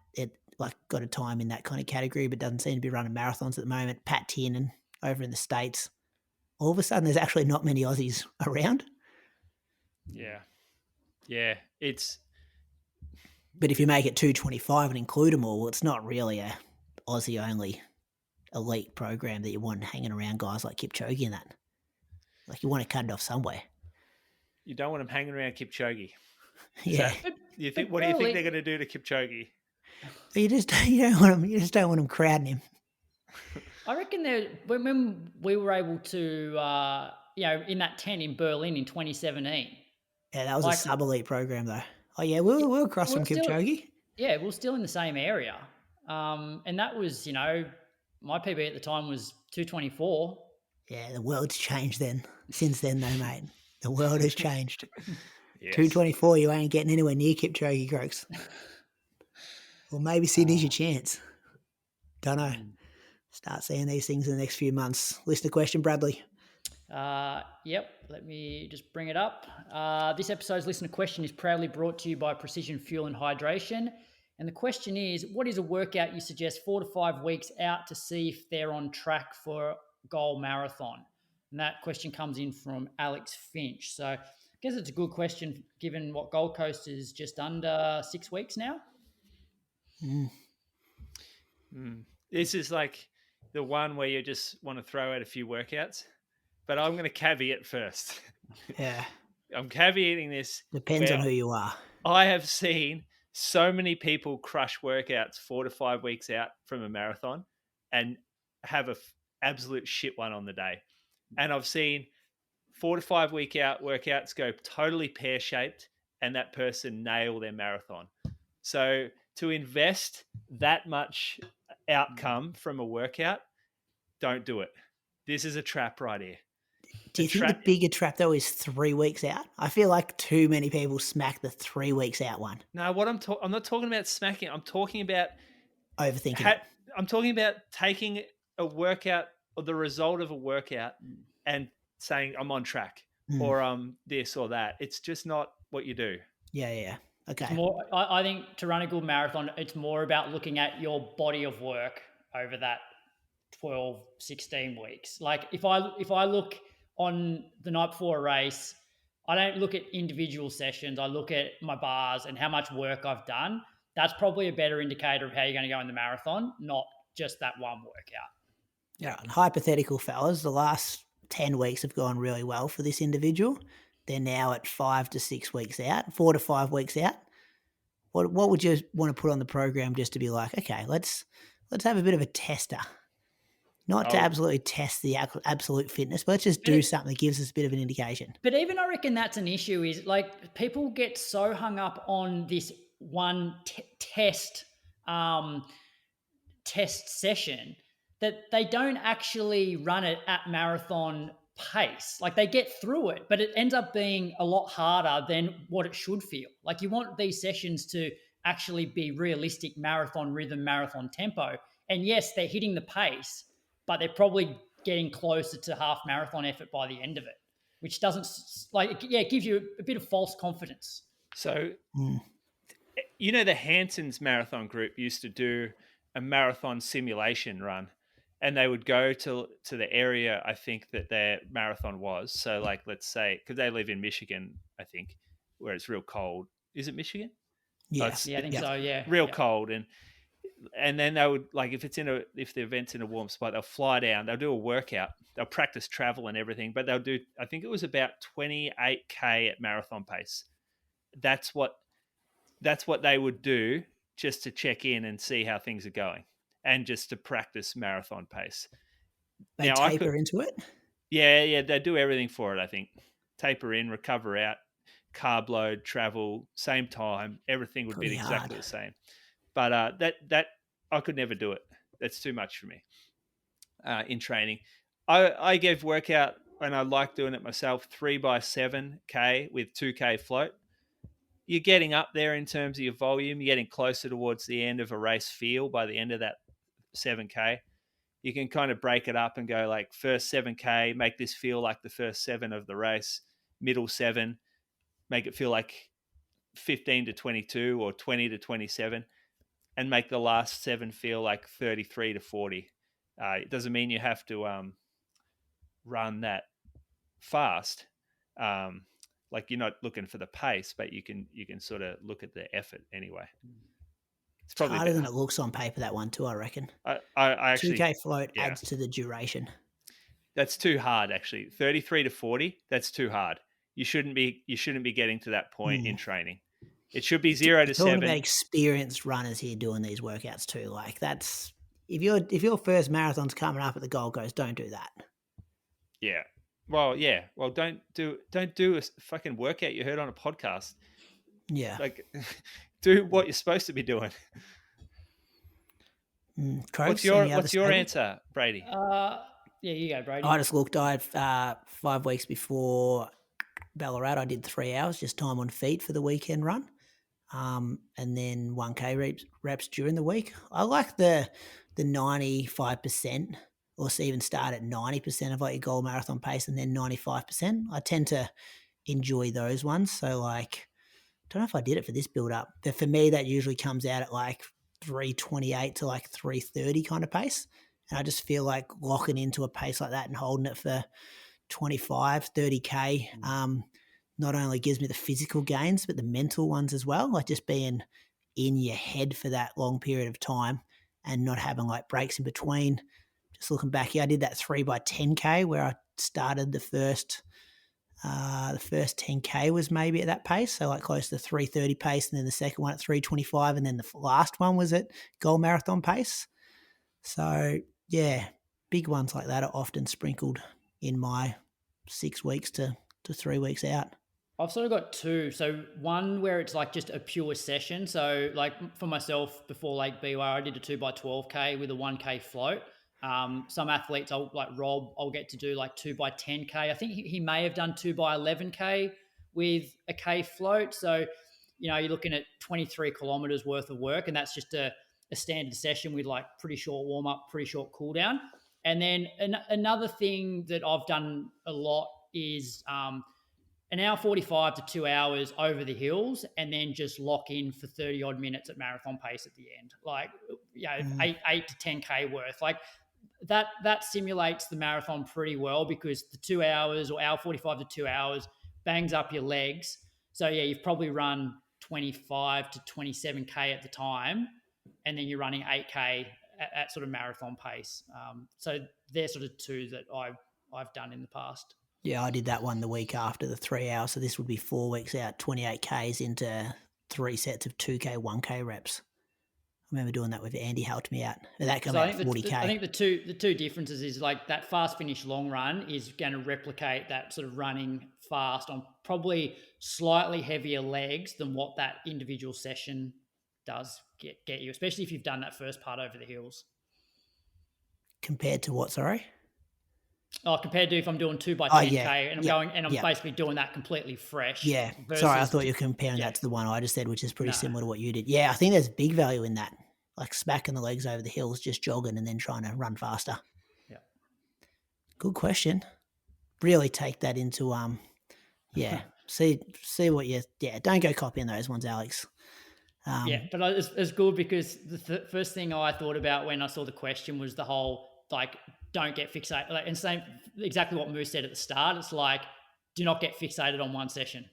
got a time in that kind of category, but doesn't seem to be running marathons at the moment. Pat Tiernan over in the States. All of a sudden, there's actually not many Aussies around. Yeah. It's But if you make it 225 and include them all, it's not really a Aussie only elite program that you want hanging around guys like Kipchoge and that. Like you want to cut it off somewhere. you don't want them hanging around Kipchoge. Yeah. What do you think they're going to do to Kipchoge? You just don't want them crowding him. I reckon when we were able to, in that tent in Berlin in 2017. Yeah, that was a sub-elite program though. Oh yeah, we were across from Kipchoge. Yeah, we were still in the same area. And that was, my PB at the time was 224. Yeah, the world's changed since then though, mate. The world has changed. Yes. 224, you ain't getting anywhere near Kipchoge, Croaks. Well, maybe Sydney's your chance. Don't know. Start seeing these things in the next few months. Listener question, Bradley. Yep, let me just bring it up. This episode's listener question is proudly brought to you by Precision Fuel and Hydration. And the question is, what is a workout you suggest 4 to 5 weeks out to see if they're on track for a goal marathon? And that question comes in from Alex Finch. So I guess it's a good question given what Gold Coast is just under 6 weeks now. This is like the one where you just want to throw out a few workouts, but I'm going to caveat first. Yeah. I'm caveating this. Depends on who you are. I have seen so many people crush workouts 4 to 5 weeks out from a marathon and have a absolute shit one on the day. And I've seen 4 to 5 week out workouts go totally pear-shaped and that person nail their marathon. So to invest that much outcome from a workout, don't do it. This is a trap right here. Do you think the bigger trap though is 3 weeks out? I feel like too many people smack the 3 weeks out one. No, I'm not talking about smacking. I'm talking about overthinking. I'm talking about taking a workout or the result of a workout and saying I'm on track or this or that. It's just not what you do. Yeah. Okay. I think to run a good marathon, it's more about looking at your body of work over that 12, 16 weeks. Like if I look on the night before a race, I don't look at individual sessions. I look at my bars and how much work I've done. That's probably a better indicator of how you're going to go in the marathon, not just that one workout. Yeah. And hypothetical fellas, the last 10 weeks have gone really well for this individual. They're now at 5 to 6 weeks out, 4 to 5 weeks out. What would you want to put on the program just to be like, okay, let's have a bit of a tester. Not to absolutely test the absolute fitness, but let's just do something that gives us a bit of an indication. But even I reckon that's an issue is like people get so hung up on this one test session that they don't actually run it at marathon pace. Like they get through it, but it ends up being a lot harder than what it should feel. Like you want these sessions to actually be realistic marathon rhythm, marathon tempo. And yes, they're hitting the pace, but they're probably getting closer to half marathon effort by the end of it, which doesn't it gives you a bit of false confidence. So, the Hanson's marathon group used to do a marathon simulation run, and they would go to the area, I think, that their marathon was. So, like, let's say, because they live in Michigan, I think, where it's real cold. Is it Michigan? Yeah, I think so. Yeah, real cold, and then they would, like, if the event's in a warm spot, they'll fly down. They'll do a workout. They'll practice travel and everything, but they'll do. I think it was about 28K at marathon pace. That's what they would do just to check in and see how things are going, and just to practice marathon pace. They taper into it? Yeah, they do everything for it, I think. Taper in, recover out, carb load, travel, same time, everything would be exactly the same. But that I could never do it. That's too much for me in training. I gave workout, and I like doing it myself, 3x7K with 2K float. You're getting up there in terms of your volume. You're getting closer towards the end of a race feel by the end of that 7K. You can kind of break it up and go like first 7K, make this feel like the first 7 of the race, middle 7, make it feel like 15 to 22 or 20 to 27, and make the last 7 feel like 33 to 40. It doesn't mean you have to run that fast. Like you're not looking for the pace, but you can sort of look at the effort anyway. It's probably harder than it looks on paper, that one too, I reckon. I actually 2K float adds to the duration. That's too hard, actually. 33 to 40, that's too hard. You shouldn't be getting to that point in training. It should be 0 to 7. Talking about experienced runners here doing these workouts too. Like that's if your first marathon's coming up at the Gold Coast, don't do that. Yeah. Well, yeah. Well, don't do a fucking workout you heard on a podcast. Yeah. Like, do what you're supposed to be doing. What's your answer, Brady? Yeah, you go, Brady. I just looked. I had 5 weeks before Ballarat, I did 3 hours, just time on feet for the weekend run, and then 1K reps during the week. I like the 95%, or even start at 90% of like your goal marathon pace, and then 95%. I tend to enjoy those ones. So like, I don't know if I did it for this build up, but for me that usually comes out at like 3:28 to like 3:30 kind of pace. And I just feel like locking into a pace like that and holding it for 25, 30K not only gives me the physical gains, but the mental ones as well. Like just being in your head for that long period of time and not having like breaks in between. Just looking back here, I did that 3x10K where I started the first 10K was maybe at that pace. So like close to 3:30 pace. And then the second one at 3:25. And then the last one was at goal marathon pace. So yeah, big ones like that are often sprinkled in my 6 weeks to 3 weeks out. I've sort of got two. So one where it's like just a pure session. So like for myself before Lake BY, I did a 2x12K with a 1K float. Some athletes, I'll get to do like 2x10K. I think he may have done 2x11K with a K float. So, you know, you're looking at 23 kilometers worth of work, and that's just a standard session with like pretty short warm up, pretty short cool down. And then another thing that I've done a lot is an hour 45 to 2 hours over the hills, and then just lock in for 30 odd minutes at marathon pace at the end. Like, you know, 8 to 10K worth. Like that simulates the marathon pretty well, because the 2 hours or hour 45 to 2 hours bangs up your legs. So yeah, you've probably run 25 to 27K at the time, and then you're running 8K at sort of marathon pace. So they're sort of two that I've done in the past. Yeah, I did that one the week after the 3 hours. So this would be 4 weeks out, 28Ks into 3 sets of 2K, 1K reps. I remember doing that with Andy, helped me out. That came out 40K. I think the two differences is like that fast finish long run is going to replicate that sort of running fast on probably slightly heavier legs than what that individual session does get you, especially if you've done that first part over the hills. Compared to what, sorry? Oh, compared to if I'm doing 2x10K and I'm basically doing that completely fresh. Yeah. Sorry, I thought you were comparing that to the one I just said, which is pretty similar to what you did. Yeah, I think there's big value in that. Like smacking the legs over the hills, just jogging and then trying to run faster. Yeah. Good question. Really take that into see what you don't go copying those ones, Alex. But it's good because the first thing I thought about when I saw the question was the whole like don't get fixated, like, and same exactly what Moose said at the start. It's like, do not get fixated on one session.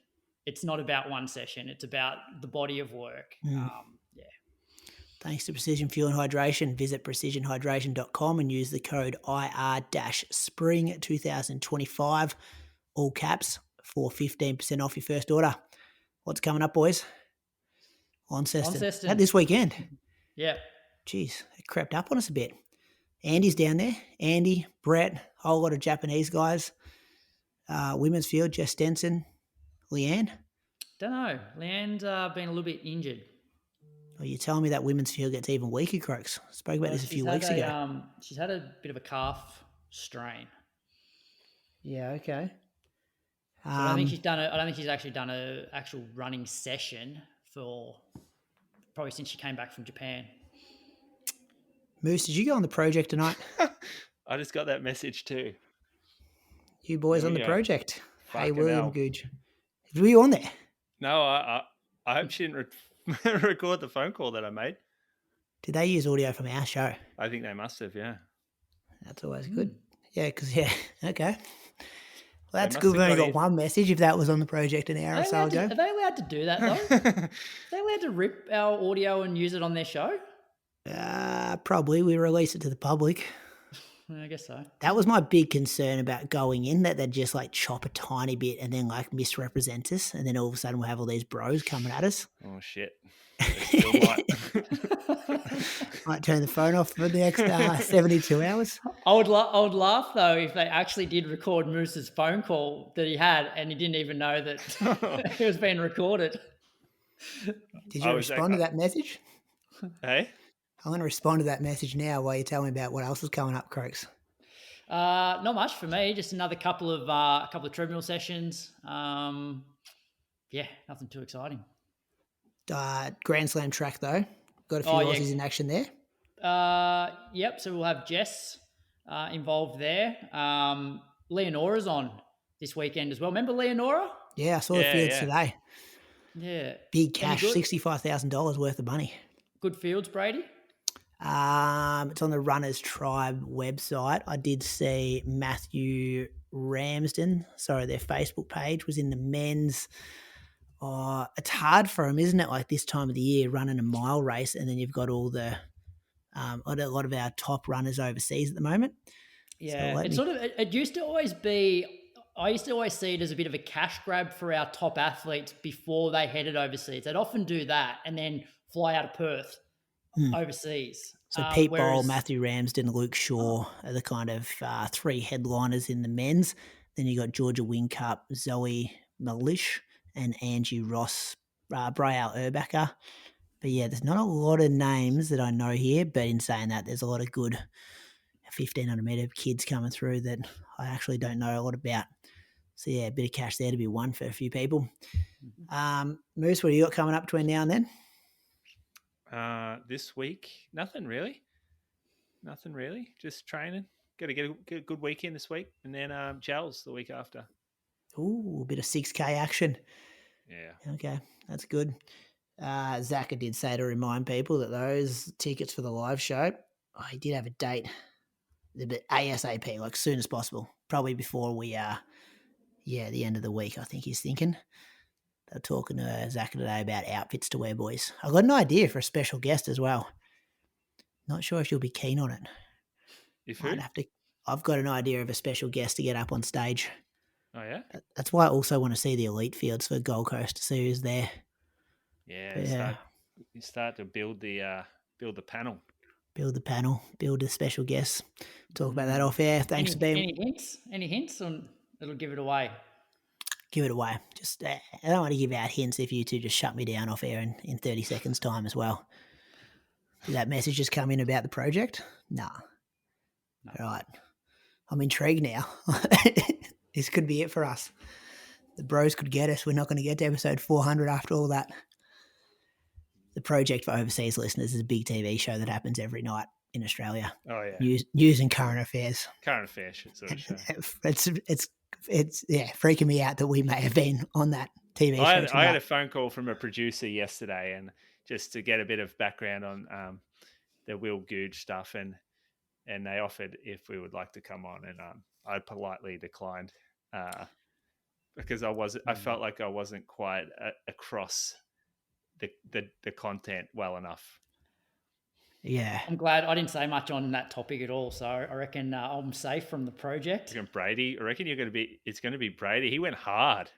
It's not about one session. It's about the body of work. Thanks to Precision Fuel and Hydration. Visit precisionhydration.com and use the code IR-SPRING2025, all caps, for 15% off your first order. What's coming up, boys? Launceston. This weekend. Yeah. Jeez, it crept up on us a bit. Andy's down there. Andy, Brett, whole lot of Japanese guys. Women's field, Jess Stenson, Leanne. Don't know. Leanne's been a little bit injured. Well, you're telling me that women's field gets even weaker, Croaks. Spoke about this a few weeks ago. She's had a bit of a calf strain. Yeah, okay. So I don't think she's actually done an actual running session for probably since she came back from Japan. Moose, did you go on the project tonight? I just got that message too. You boys on the project. Hey, William Googe. Were you on there? No, I hope she didn't record the phone call that I made. Did they use audio from our show? I think they must have, yeah. That's always good. Yeah, because, okay. Well, that's good. We only got one message if that was on the project an hour or so ago. Are they allowed to do that, though? Are they allowed to rip our audio and use it on their show? Probably. We release it to the public. I guess so. That was my big concern about going in, that they'd just like chop a tiny bit and then like misrepresent us. And then all of a sudden we'll have all these bros coming at us. Oh, shit. Might turn the phone off for the next 72 hours. I would laugh, though, if they actually did record Moose's phone call that he had and he didn't even know that it was being recorded. Did you respond to that message? Hey? I'm going to respond to that message now while you tell me about what else is coming up, Croaks. Not much for me. Just another couple of treadmill sessions. Nothing too exciting. Grand Slam track though. Got a few Aussies in action there. Yep. So we'll have Jess involved there. Leonora's on this weekend as well. Remember Leonora? Yeah, I saw the fields today. Yeah. Big cash, $65,000 worth of money. Good fields, Brady? It's on the Runners Tribe website. I did see Matthew Ramsden. Sorry, their Facebook page was in the men's. It's hard for him, isn't it? Like this time of the year, running a mile race, and then you've got all the a lot of our top runners overseas at the moment. Yeah, so it used to always be. I used to always see it as a bit of a cash grab for our top athletes before they headed overseas. They'd often do that and then fly out of Perth overseas. So Pete Bowl, Matthew Ramsden, Luke Shaw are the kind of three headliners in the men's. Then you got Georgia Whincup, Zoe Malish, and Angie Ross, Braille Urbacher. But yeah, there's not a lot of names that I know here, but in saying that, there's a lot of good 1,500 metre kids coming through that I actually don't know a lot about. So yeah, a bit of cash there to be won for a few people. Moose, what do you got coming up between now and then? This week, nothing really. Just training. Got to get a good week in this week, and then Gels the week after. Ooh, a bit of 6K action. Yeah. Okay, that's good. Zaka did say to remind people that those tickets for the live show, he did have a date, but ASAP, like soon as possible, probably before we, the end of the week. I think he's thinking. They're talking to Zaka today about outfits to wear, boys. I've got an idea for a special guest as well. Not sure if you'll be keen on it. I've got an idea of a special guest to get up on stage. Oh yeah. That's why I also want to see the elite fields for Gold Coast to see who's there. Yeah. You start to build the panel. Build the panel. Build the special guests. Talk about that off air. Thanks for being. Any hints on? It'll give it away. Give it away. Just I don't want to give out hints if you two just shut me down off air in 30 seconds time as well. Did that message just come in about the project? Nah. No. All right. I'm intrigued now. This could be it for us. The bros could get us. We're not going to get to episode 400 after all that. The project for overseas listeners is a big TV show that happens every night in Australia. Oh yeah. News and current affairs. Current affairs sort of show. It's freaking me out that we may have been on that TV show. I had a phone call from a producer yesterday, and just to get a bit of background on the Will Googe stuff, and they offered if we would like to come on, and I politely declined because I felt like I wasn't quite across the content well enough. Yeah, I'm glad I didn't say much on that topic at all, so I reckon I'm safe from the project. Brady, I reckon it's going to be Brady. He went hard.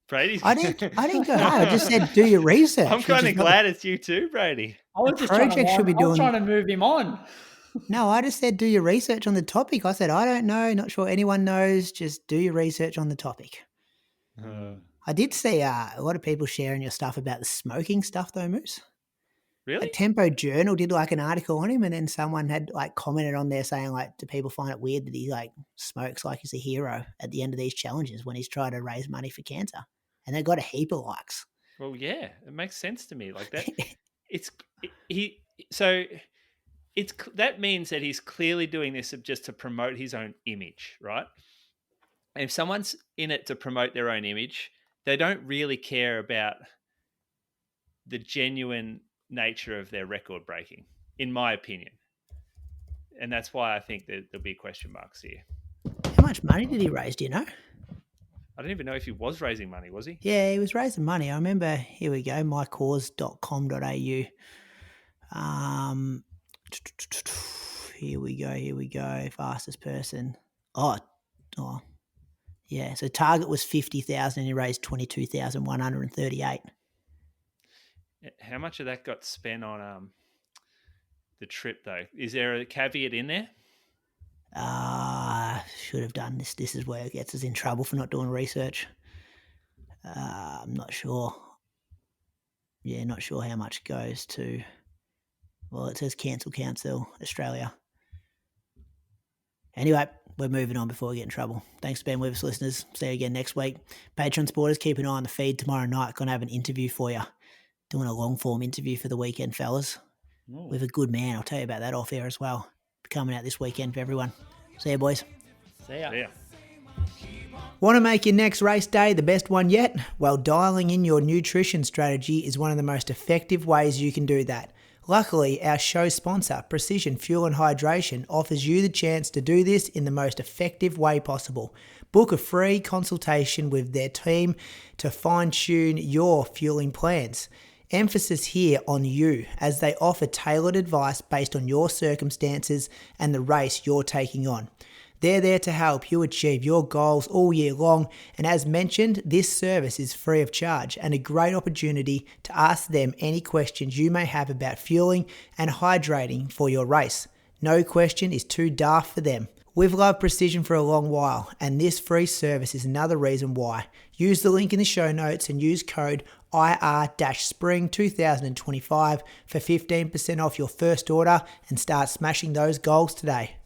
Brady's. I didn't go hard. I just said do your research. I'm kind of glad it's you too, Brady. I was just trying to move him on. No, I just said do your research on the topic. I said I don't know, not sure anyone knows. Just do your research on the topic. I did see a lot of people sharing your stuff about the smoking stuff, though, Moose. Really? A Tempo Journal did like an article on him, and then someone had like commented on there saying like, do people find it weird that he like smokes like he's a hero at the end of these challenges when he's trying to raise money for cancer? And they got a heap of likes. Well, yeah, it makes sense to me. Like that, that means that he's clearly doing this just to promote his own image, right? And if someone's in it to promote their own image, they don't really care about the genuine nature of their record breaking, in my opinion. And that's why I think that there'll be question marks here. How much money did he raise? Do you know? I don't even know if he was raising money, was he? Yeah, he was raising money. I remember, here we go, mycause.com.au. Here we go, fastest person. Oh, yeah, so target was 50,000 and he raised 22,138. How much of that got spent on the trip, though? Is there a caveat in there? Should have done this. This is where it gets us in trouble for not doing research. I'm not sure. Yeah, not sure how much goes to... Well, it says Cancel Council Australia. Anyway, we're moving on before we get in trouble. Thanks for being with us, listeners. See you again next week. Patreon supporters, keep an eye on the feed tomorrow night. Going to have an interview for you. Doing a long-form interview for the weekend, fellas. Ooh. With a good man. I'll tell you about that off air as well. Coming out this weekend for everyone. See you, boys. See ya. Want to make your next race day the best one yet? Well, dialing in your nutrition strategy is one of the most effective ways you can do that. Luckily, our show sponsor, Precision Fuel and Hydration, offers you the chance to do this in the most effective way possible. Book a free consultation with their team to fine-tune your fueling plans. Emphasis here on you, as they offer tailored advice based on your circumstances and the race you're taking on. They're there to help you achieve your goals all year long, and as mentioned, this service is free of charge and a great opportunity to ask them any questions you may have about fueling and hydrating for your race. No question is too daft for them. We've loved Precision for a long while, and this free service is another reason why. Use the link in the show notes and use code IR-SPRING2025 for 15% off your first order and start smashing those goals today.